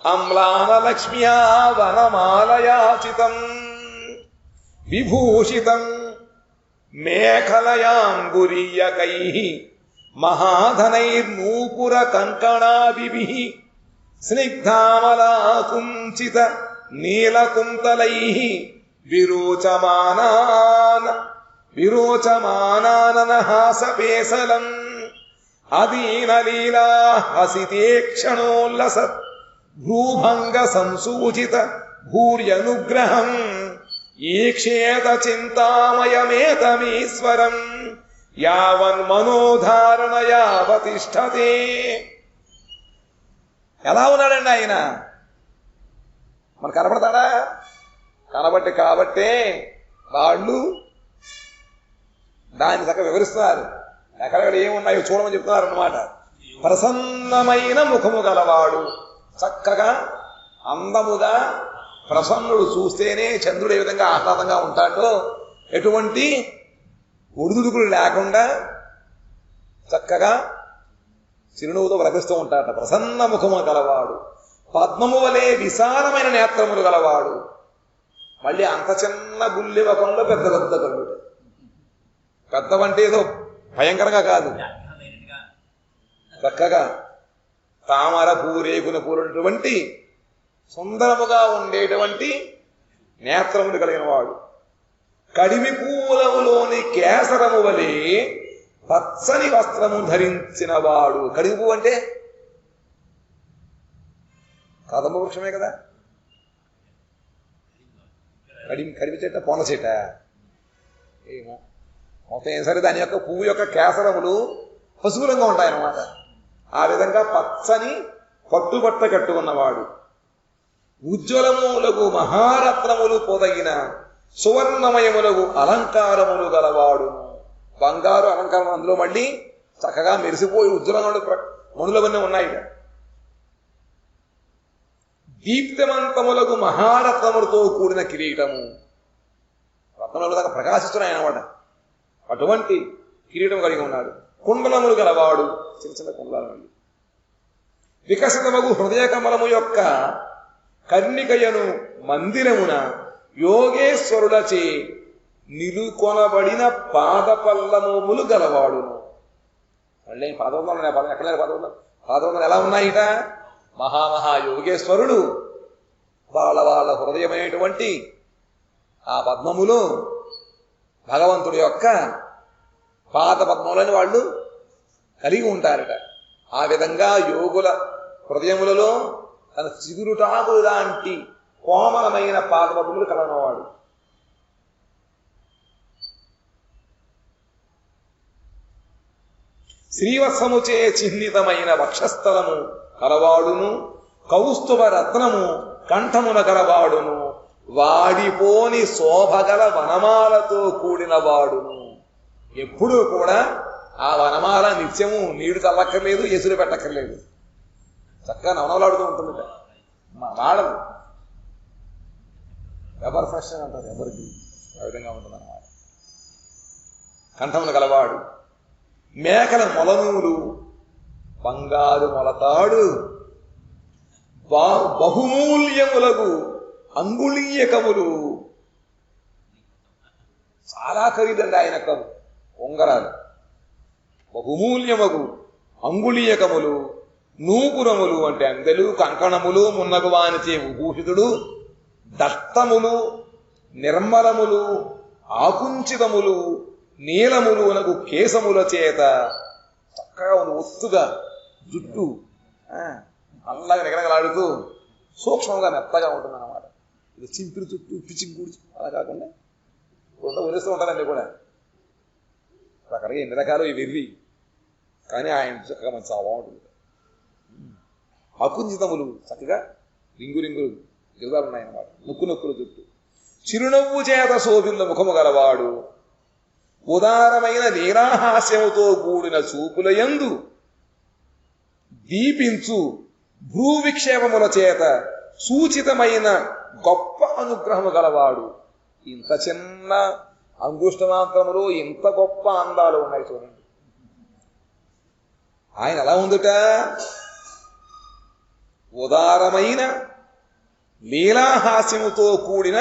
అమ్లానలక్ష్మ్యా వనమాలయాచితం విభూషితం మేఖలయాంగురీయకైః మహాధనైర్నూపుర కంకణాదిభిః స్నిగ్ధామలాకుంచిత నీలకుంతలైః విరోచమానానహాసపేసలం అదీనలీలా హసితే క్షణోల్లసత్ భూభంగ సంసూచిత భూర్యనుగ్రహం ఈక్షేత చింతామయమేతమీశ్వరం యావన్మనోధారణ యావతిష్టతే. ఎలా ఉన్నాడండి ఆయన? మనకు కనబడతాడా? కాబట్టే వాళ్ళు దాన్ని చక్కగా వివరిస్తున్నారు. ఎక్కడెక్కడ ఏమున్నాయో చూడమని చెప్తున్నారు అన్నమాట. ప్రసన్నమైన ముఖము గలవాడు, చక్కగా అందముగా ప్రసన్నుడు. చూస్తేనే చంద్రుడు ఏ విధంగా ఆహ్లాదంగా ఉంటాడో ఎటువంటి ఒడిదుడుకులు లేకుండా చక్కగా చిరునవ్వుతో ప్రకటిస్తూ ఉంటాడట. ప్రసన్న ముఖము గలవాడు పద్మము వలె విశాలమైన నేత్రములు గలవాడు. మళ్ళీ అంత చిన్న గుల్లి ముఖంలో పెద్ద పెద్ద కళ్ళు. పెద్దవంటే ఏదో భయంకరంగా కాదు, చక్కగా తామర పూరేగున పూరినటువంటి సుందరముగా ఉండేటువంటి నేత్రములు కలిగిన వాడు. కడిమి పూలములోని కేసరము వలె పచ్చని వస్త్రము ధరించిన వాడు. కడిమి పువ్వు అంటే కదంబ వృక్షమే కదా. కడిమి చెట్ట పొన చెట్ట ఏమో మొత్తం ఏం సరే దాని యొక్క పువ్వు యొక్క కేసరములు పసుపు రంగుగా ఉంటాయన్నమాట. ఆ విధంగా పచ్చని పట్టుబట్ట కట్టుకున్నవాడు. ఉజ్వలములకు మహారత్నములు పొదగిన సువర్ణమయములకు అలంకారములు గలవాడు. బంగారు అలంకారం అందులో మళ్ళీ చక్కగా మెరిసిపోయి ఉజ్వలంగా మణులవన్నీ ఉన్నాయి. దీప్తమంతములకు మహారత్నములతో కూడిన కిరీటము, రత్నముల దాకా ప్రకాశిస్తున్నాయి అన్నమాట. అటువంటి కిరీటం కలిగి ఉన్నాడు. కుండలములు గలవాడు, చిన్న చిన్న కుండలాలు. వికసితమగు హృదయ కమలము యొక్క కర్ణికయను మందిరమున యోగేశ్వరులచే నిలుకొనబడిన పాదపల్లములు గలవాడును. మళ్ళీ పాదవందలు ఎక్కడ పాదవందలు ఎలా ఉన్నాయిట? మహామహా యోగేశ్వరుడు వాళ్ళ హృదయమైనటువంటి ఆ పద్మములు భగవంతుడి యొక్క పాద పద్మములని వాళ్ళు కలిగి ఉంటారట. ఆ విధంగా యోగుల హృదయములలో తన చిగురుటాకు లాంటి కోమలమైన పాద పద్మములు కలనవాడు. శ్రీవత్సముచే చిహ్నితమైన వక్షస్థలము కలవాడును, కౌస్తుభ రత్నము కంఠమున కలవాడును, వాడిపోని శోభగల వనమాలతో కూడిన వాడును. ఎప్పుడూ కూడా ఆ వనమాల నిత్యము నీడు చల్లక్కర్లేదు, ఎసురు పెట్టక్కర్లేదు, చక్కగా నవనవలాడుతూ ఉంటుంది. వాడదు, ఎవరు ఫ్రెష్ అని అంటారు, ఎవరికి ఆ విధంగా ఉంటుంది అన్నమాట. కంఠమున గలవాడు. మేకల మొలనూలు బంగారు మొలతాడు, బహుమూల్యములకు అంగుళీయకములు. చాలా ఖరీదండి ఆయన కము ఉంగరాలు. బహుమూల్యమగు అంగుళీయకములు, నూపురములు అంటే అందెలు, కంకణములు మున్నగువానిచే విభూషితుడు, దత్తములు, నిర్మలములు, ఆకుంచితములు, నీలములు అనగు కేశముల చేత చక్కగా ఉంది. ఒత్తుగా జుట్టు నల్లగా నిగనగలాడుతూ సూక్ష్మంగా మెత్తగా ఉంటుంది అన్నమాట. ఇది చింపిరి చుట్టూ పిచ్చిగుడి అలా కాకుండా వదిలేస్తూ ఉంటారండి కూడా. రకరకాల ఎన్ని రకాలు ఈ వెర్రి, కానీ ఆయన చక్కగా మంచి బాగుంటుంది. అకుంజితములు చక్కగా రింగు రింగులు గిరిదాలు ఉన్నాయన్నమాట. నొక్కుల జుట్టు. చిరునవ్వు చేత శోభిల్ల ముఖము గలవాడు. ఉదారమైన లీలాహాస్యముతో కూడిన చూపుల యందు దీపించు భ్రూవిక్షేపముల చేత సూచితమైన గొప్ప అనుగ్రహము గలవాడు. ఇంత చిన్న అంగుష్టమాత్రములు ఇంత గొప్ప అందాలు ఉన్నాయి చూడండి. ఆయన ఎలా ఉందిట? ఉదారమైన లీలాహాస్యముతో కూడిన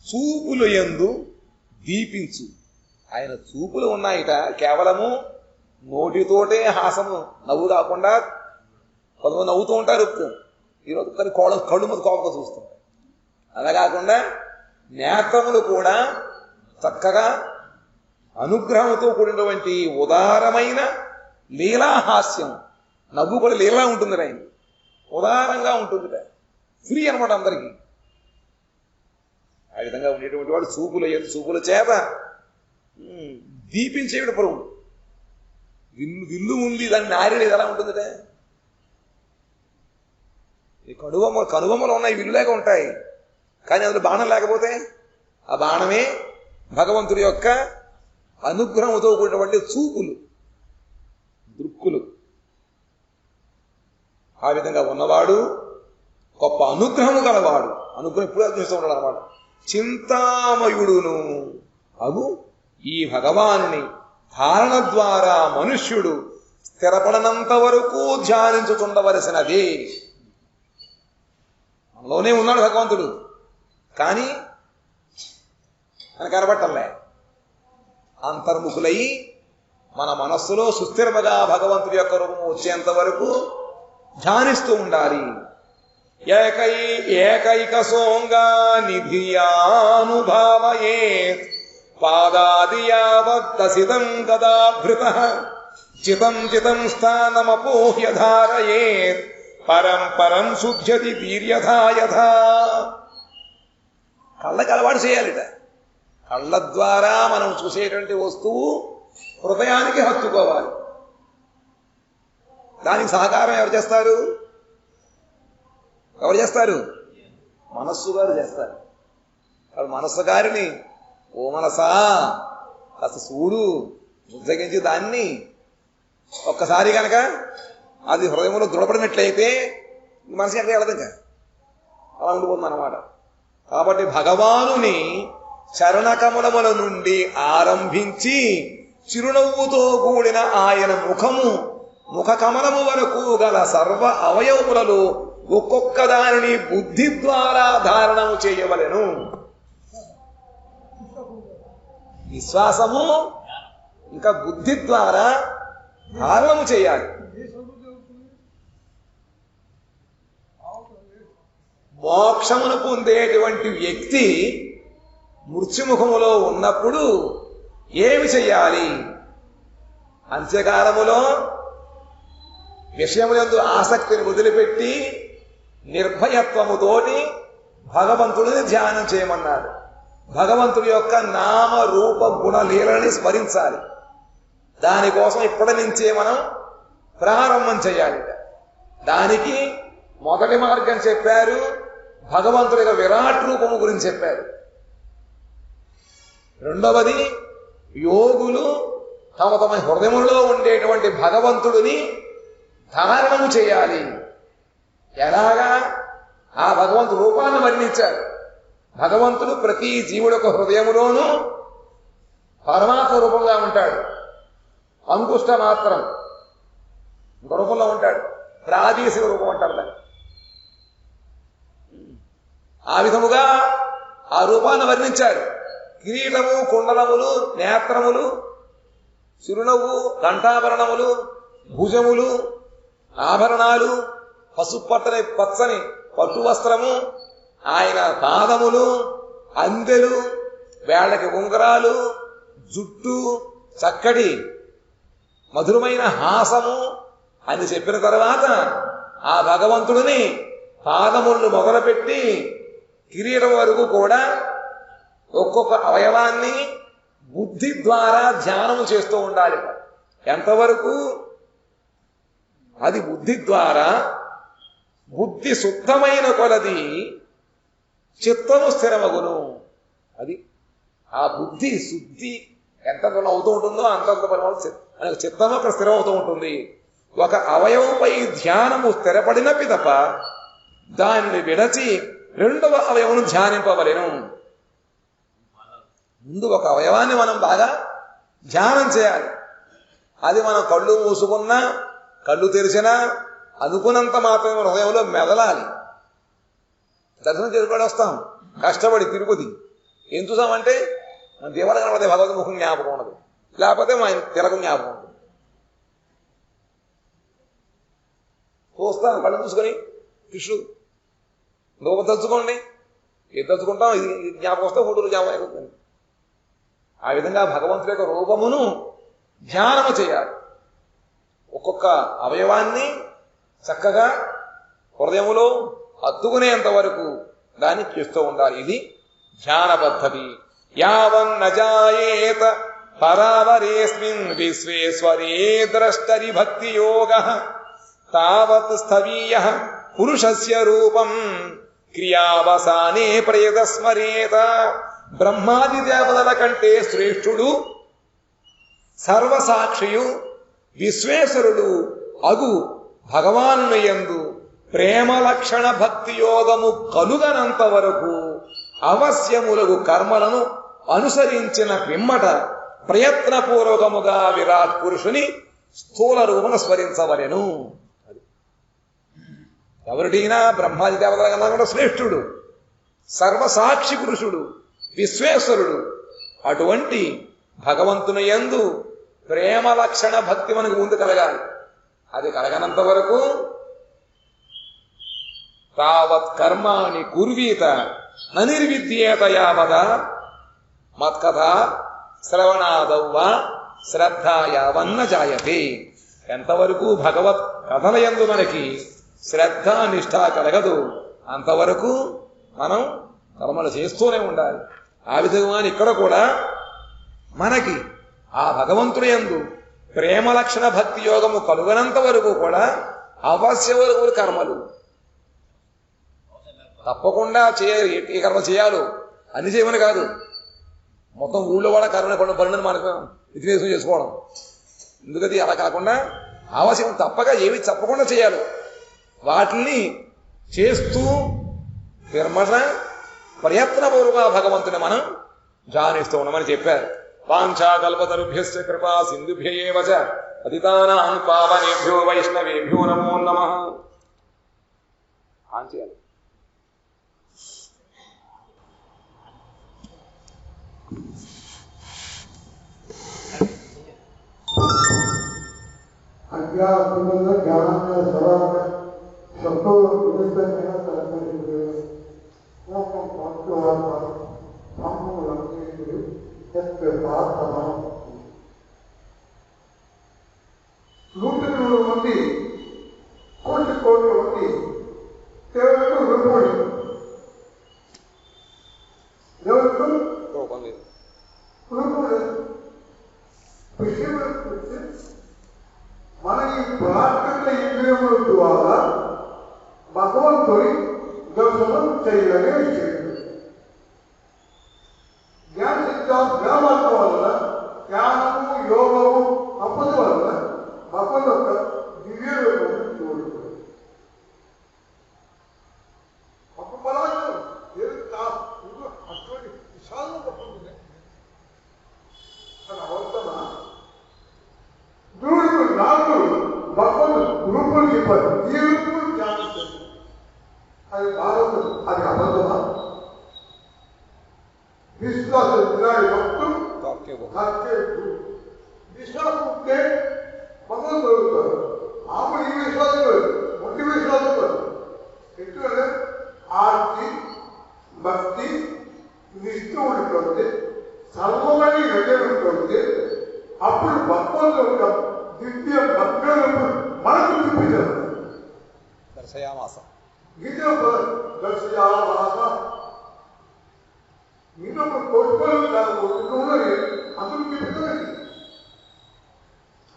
చూపుల యందు దీపించు. ఆయన చూపులు ఉన్నాయిట. కేవలము నోటితోటే హాసము, నవ్వు కాకుండా కొంతమంది నవ్వుతూ ఉంటారు, ఈరోజు కళ్ళు మీద కోపంగా చూస్తుంటారు. అలా కాకుండా నేత్రములు కూడా చక్కగా అనుగ్రహంతో కూడినటువంటి ఉదారమైన లీలాహాస్యం. నవ్వు కూడా లీలా ఉంటుంది, ఆయన ఉదారంగా ఉంటుంది, ఫ్రీ అనమాట అందరికీ. ఆ విధంగా ఉండేటువంటి వాడు చూపుల చేత దీపించేవిడ పరువు. విల్లు ఉంది, దాన్ని నారేది ఎలా ఉంటుందిటే. ఈ కనుబొమ్మలు ఉన్నాయి, విల్లు లేక ఉంటాయి, కానీ అందులో బాణం లేకపోతే ఆ బాణమే భగవంతుడి యొక్క అనుగ్రహంతో కూడినటువంటి చూపులు, దృక్కులు. ఆ విధంగా ఉన్నవాడు గొప్ప అనుగ్రహము గలవాడు. అనుగ్రహం ఎప్పుడు చూస్తూ ఉంటాడు అన్నమాట. చింతామయుడును అగు ఈ భగవానుని ధారణ ద్వారా మనుష్యుడు స్థిరపడనంత వరకు ధ్యానించుతుండవలసినది. మనలోనే ఉన్నాడు భగవంతుడు, కానీ అని కనబట్టలే. అంతర్ముఖులై మన మనస్సులో సుస్థిరముగా భగవంతుడి యొక్క రూపము వచ్చేంత వరకు ధ్యానిస్తూ ఉండాలి. ఏకైక సోంగా నిధియానుభావయేత్ పాదాది యావద్దసితం గదాభృతః చితం చితం స్థానమపోహ్య ధారయేత్ పరం పరం శుద్ధ్యతి వీర్యథా యథా. కళ్ళకి అలవాటు చేయాలిట. కళ్ళ ద్వారా మనం చూసేటువంటి వస్తువు హృదయానికి హత్తుకోవాలి. దానికి సహకారం ఎవరు చేస్తారు? మనస్సు గారు చేస్తారు. మనస్సు గారిని ఓ మనసా కాస్త చూడు, ముద్దగించి దాన్ని ఒక్కసారి కనుక అది హృదయంలో దృఢపడినట్లయితే మనసు ఎక్కడ వెళ్ళదు, ఇంకా అలా ఉండిపోతుంది అన్నమాట. కాబట్టి భగవానుని చరణకమలముల నుండి ఆరంభించి చిరునవ్వుతో కూడిన ఆయన ముఖ కమలము వరకు గల సర్వ అవయవములలో ఒక్కొక్క దానిని బుద్ధి ద్వారా ధారణము చేయవలెను. విశ్వాసము ఇంకా బుద్ధి ద్వారా ధారణము చేయాలి. మోక్షమును పొందేటువంటి వ్యక్తి మృత్యుముఖములో ఉన్నప్పుడు ఏమి చెయ్యాలి? అంత్యకాలములో విషయములందు ఆసక్తిని వదిలిపెట్టి నిర్భయత్వముతోటి భగవంతుడిని ధ్యానం చేయమన్నారు. భగవంతుడి యొక్క నామ రూప గుణ లీలని స్మరించాలి. దానికోసం ఇప్పటి నుంచే మనం ప్రారంభం చేయాలి. దానికి మొదటి మార్గం చెప్పారు, భగవంతుడి యొక్క విరాట్ రూపము గురించి చెప్పారు. రెండవది, యోగులు తమ తమ హృదయంలో ఉండేటువంటి భగవంతుడిని ధారణము చేయాలి. ఎలాగా? ఆ భగవంతుడు రూపాన్ని వర్ణించారు. భగవంతుడు ప్రతి జీవుడు యొక్క హృదయములోనూ పరమాత్మ రూపంగా ఉంటాడు. అంకుష్ట మాత్రం ఇంకో రూపంలో ఉంటాడు, ప్రాదేశిక రూపం అంటారు దాన్ని. ఆ విధముగా ఆ రూపాన్ని వర్ణించారు. కిరీటము, కుండలములు, నేత్రములు, చిరునవ్వు, కంఠాభరణములు, భుజములు, ఆభరణాలు, పచ్చని పట్టు వస్త్రము, ఆయన పాదములు, అందెలు, వేళ్లకి ఉంగరాలు, జుట్టు, చక్కటి మధురమైన హాసము అని చెప్పిన తర్వాత ఆ భగవంతుడిని పాదములను మొదలుపెట్టి కిరీటం వరకు కూడా ఒక్కొక్క అవయవాన్ని బుద్ధి ద్వారా ధ్యానము చేస్తూ ఉండాలి. ఎంతవరకు? అది బుద్ధి ద్వారా, బుద్ధి శుద్ధమైన కొలది చిత్తము స్థిరమగును. అది ఆ బుద్ధి శుద్ధి ఎంత అవుతూ ఉంటుందో అంతంత పరిమాణం చిత్తము అక్కడ స్థిరం అవుతూ ఉంటుంది. ఒక అవయవంపై ధ్యానము స్థిరపడిన పిదప దానిని విడచి రెండవ అవయవను ధ్యానింపవలెను. ముందు ఒక అవయవాన్ని మనం బాగా ధ్యానం చేయాలి. అది మనం కళ్ళు మూసుకున్నా కళ్ళు తెరిచినా అనుకున్నంత మాత్రమే హృదయంలో మెదలాలి. దర్శనం చేసుకొని వస్తాం కష్టపడి తిరుపతి. ఏం చూసామంటే మన దేవాలయం కనబడితే భగవద్ ముఖం జ్ఞాపకం ఉండదు, లేకపోతే మా తిలకం జ్ఞాపకం ఉండదు. చూస్తాం కళ్ళు మూసుకొని కృష్ణుడు రూపం తలుచుకోండి, ఏది తలుచుకుంటాం ఇది జ్ఞాపకం వస్తే ఫోటోలు జ్ఞాపకం అయిపోతుంది. ఆ విధంగా భగవంతుడి యొక్క రూపమును ధ్యానము చేయాలి. ఒక్కొక్క అవయవాన్ని చక్కగా హృదయములో హత్తుకునేంత వరకు దాన్ని చేస్తూ ఉండాలి. ఇది ధ్యాన పద్ధతి. యావన్న జాయేత పరావరేస్మిన్ విశ్వేశ్వరే ద్రష్టరి భక్తి యోగ తావత్ స్థవీయ పురుషస్య రూపం క్రియావసానే ప్రయతస్మరేత. బ్రహ్మాది దేవతల కంటే శ్రేష్ఠుడు, సర్వసాక్షియు, విశ్వేశ్వరుడు అగు భగవాను యందు ప్రేమ లక్షణ భక్తి యోగము కలుగనంత వరకు అవశ్యములగు కర్మలను అనుసరించిన పిమ్మట ప్రయత్నపూర్వకముగా విరాట్ పురుషుని స్థూల రూపమును స్మరించవలెను. ఎవరిటైనా బ్రహ్మాది దేవతల కన్నా కూడా శ్రేష్ఠుడు, సర్వసాక్షి పురుషుడు, విశ్వేశ్వరుడు. అటువంటి భగవంతుని యందు ప్రేమ లక్షణ భక్తి మనకు ముందు కలగాలి. అది కలగనంత వరకు తావత్ కర్మాణి కుర్వీత ననిర్విద్యేత యావద మత్కథ శ్రవణాదౌవ శ్రద్ధ యావన్న జాయతే. ఎంతవరకు భగవత్ కథల యందు మనకి శ్రద్ధ నిష్ఠ కలగదు అంతవరకు మనం కర్మలు చేస్తూనే ఉండాలి. ఆ విధంగా ఇక్కడ కూడా మనకి ఆ భగవంతుని యందు ప్రేమ లక్షణ భక్తి యోగము కలుగనంత వరకు కూడా అవశ్యవరకు కర్మలు తప్పకుండా ఏ కర్మ చేయాలో అన్ని చేయమని కాదు. మొత్తం ఊళ్ళో కూడా కర్మ పనులను మనకు విధివేశం చేసుకోవడం ఎందుకది అలా కాకుండా ఆవశ్యం తప్పక ఏవి తప్పకుండా చేయాలి. వాటిని చేస్తూ విమర్శ ప్రయత్నపూర్వక భగవంతుని మనం ధ్యానిస్తూ ఉన్నామని చెప్పారు. వాంఛాకల్పతరుభ్యశ్చ కృపా సింధుభ్య ఏవ చ పతితానాం పావనేభ్యో వైష్ణవేభ్యో నమో నమః. చేయాలి. అజ్ఞానంగా జ్ఞానంగా సర్వాత్మ శబ్దంలో వినిష్టంగా నూటికి మంది కోట్ల మంది కేవలం రూపాయి విషయం మన ఈ ప్రాకృత ఇంద్రియముల ద్వారా భగవంతుని దర్శనం చేయడమే విషయం. జ్ఞానం వల్ల జ్ఞానము యోగము తప్పదు వల్ల భగవంతు యొక్క దివ్య రూపం చూడదు. ఒక పరాజం అటువంటి విశాలం తప్పదు అని అవసరమా? దేవుడు నాకు భగవంతుడు రూపం చెప్పారు. ఈ రూపం ధ్యానించండి. అది బాగుంది. అది అబద్ధమా? విశ్వాసం మొత్తం విశ్వాసం ఉంటే భగవంతుడు దొరుకుతారు. ఆమె ఈ విశ్వాసం కాదు, మొండి విశ్వాసం కాదు. ఎందుకంటే ఆర్తి భక్తి నిష్ఠ ఉంటుంది, సర్వమని హృదయం ఉంటుంది. అప్పుడు భగవంతుడు యొక్క దివ్య భక్తులు మనకు చూపించారు. దర్శయామాస గీత దర్శయామాస ఇంకొక కోట్పలు ఉన్నది అందుకు చూపించలేదు.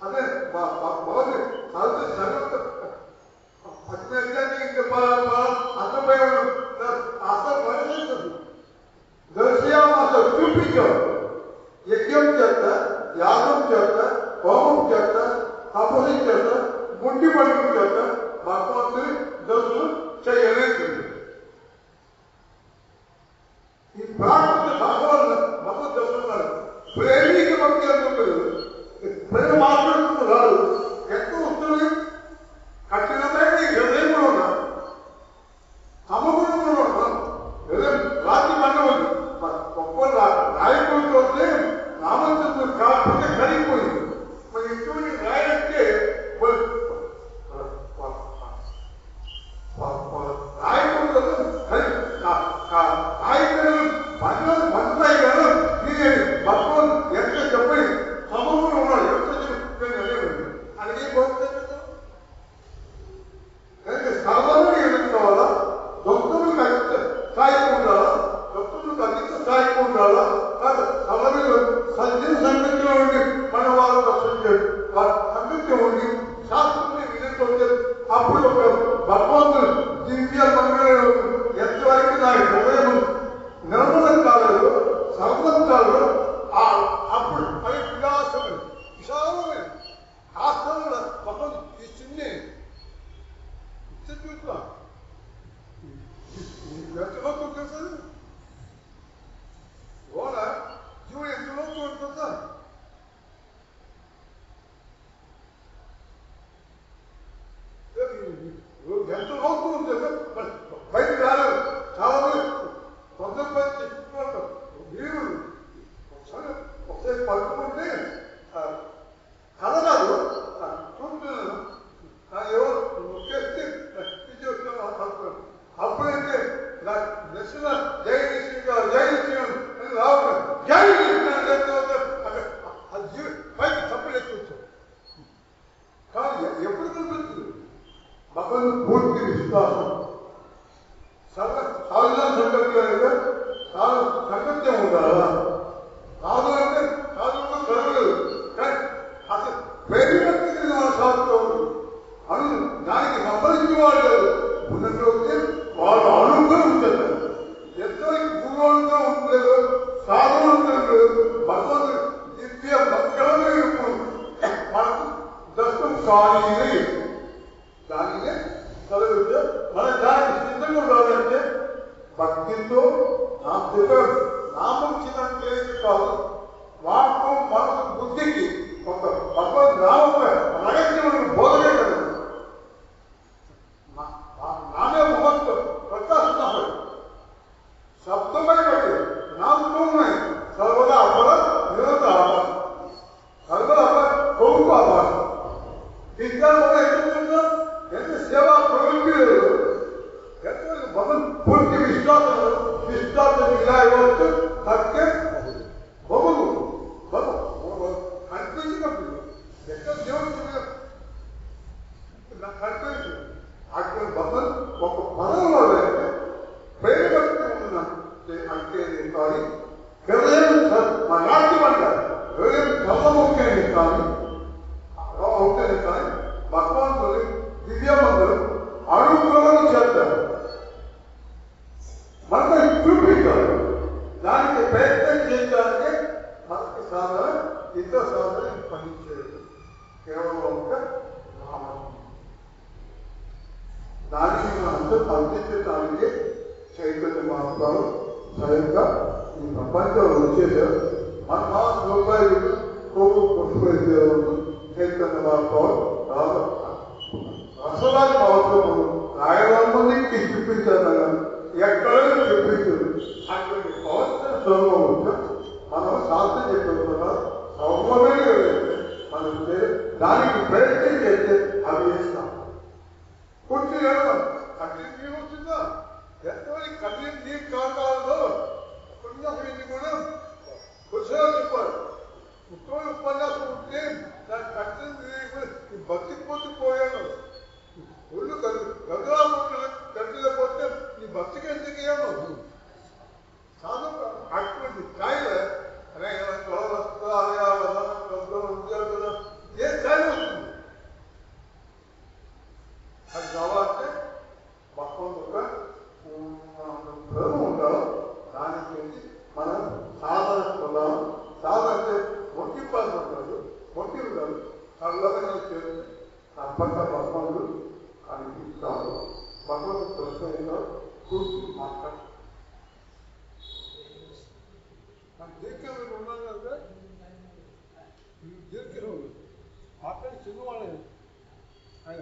అదే భగవతి అర్థమై అర్థం దర్శయామాస చూపించారు. యజ్ఞం చేత, యాగం చేత, హోమం చేత, తపస్సు చేత, గుండి పడుకు చేత భగవంతుని దర్శనం చేయలేదు. ఈ ప్రాకృత భగవత్ దర్శనం ప్రేమిక భక్తి అనుకుంటారు. ప్రేమ మాట్లాడుతూ రాదు. ఎక్కువ వస్తుంది కఠినమైన హృదయంలో ఉన్నా సమగుణంలో ఉన్నా హృదయం రాత్రి పండవద్దు. గొప్ప రాయకుండా వస్తే రామచంద్రుడు కాకపోతే కరిగిపోయింది. మరి ఇటువంటి రాయంటే రాయ విశ్వాసం సాధన సంగతి అయితే సంగత్యం ఉండాలా కాదు అంటే కాదు చదవలేదు కానీ అసలు ప్రేమికి శాస్త్రం అను దానికి సంబంధించిన వాళ్ళు ఉన్నట్లయితే వాళ్ళు అనుగ్రహించారు ఎంతవరకు పూర్వంగా ఉండలేదు సాధన భగవంతుడు దివ్య భక్తులమే మనకు దర్శనం కానీ దానినే చదివితే మన దానికి సిద్ధంగా ఉండాలంటే భక్తితో నామం చిన్న కాదు వాటితో మనసు బుద్ధికి ఒక భగవద్ నామమే రహస్యమైన బోధనే కదా నామే మహత్వం ప్రకాశించబడి శబ్దమై పడి నామమే సర్వదా అపర నిరంతర అపర సర్వదా అపర కొడుకు అపర విద్యార్థులు ఎంత సేవా ప్రవృత్తి లేదు ఎంత భగవన్ పూర్తి విశ్వాసం ఇలా ఇవ్వచ్చు తక్కే బొమ్మలు కనిపించినప్పుడు ఎక్కడ దేవుడు నాకు కనిపించు అక్కడ భగవన్ ఒక పదంలో అయితే ప్రేమభక్తి ఉందంటే అంటే కానీ హృదయం నాట్యం అంటారు హృదయం కళ్ళముఖ్యని కానీ అవుతుంది కానీ భగవంతుని దివ్యమందులు అనుగ్రహం చేస్తారు మనకు చూపించారు దానికి ప్రయత్నం చేయడానికి మనకి సాధన ఇతర సాధన పనిచేయదు కేవలం ఒక నామం దానికి అంతా అందించడానికి చైతన్య మహాత్మాలు స్వయంగా ఈ ప్రపంచంలో వచ్చేసారు మన రూపాయలు చైతన్య మహాత్మాలు రసలాది మహోత్సవం రాయరామందికి చూపించారు ఎక్కడైనా చూపించారు అటువంటి పవిత్ర స్వరూపం మనం శాస్త్రం చెప్పిన సౌమ్యమైన మనం దానికి ప్రయత్నం చేస్తే అవి చేస్తాం కొంచెం కఠిన నీరు వచ్చిందా ఎంతమంది కఠిన నీరు కాకాలలో ఉపన్యాసం కూడా కొంచెం చెప్పారు ఉత్తమైన ఉపన్యాసం ఉంటే దాని కఠిన నీరు భక్తి పొద్దు పోయాను ఒళ్ళు గంగలా గంటలేకపోతే ఈ భక్తికి ఎందుకు ఏమో సాధన అటువంటి స్థాయిలో ఏ స్థాయి వస్తుంది అది కావాలంటే భగవంతుగా ఉండాలి దానికి మనం సాధన పొందాలి సాధన అంటే మొట్టింపాల్సి ఉంటారు మొట్టి ఉండాలి చల్లగా చేస్తే తప్పక భగవంతుడు కనిపిస్తాడు భగవంతుడు ప్రశ్న కూర్చుని మాట్లాడు దీర్ఘంగా ఉన్నాం కదా దీర్ఘంగా మాట్లాడి చిన్నవాళ్ళే ఆయన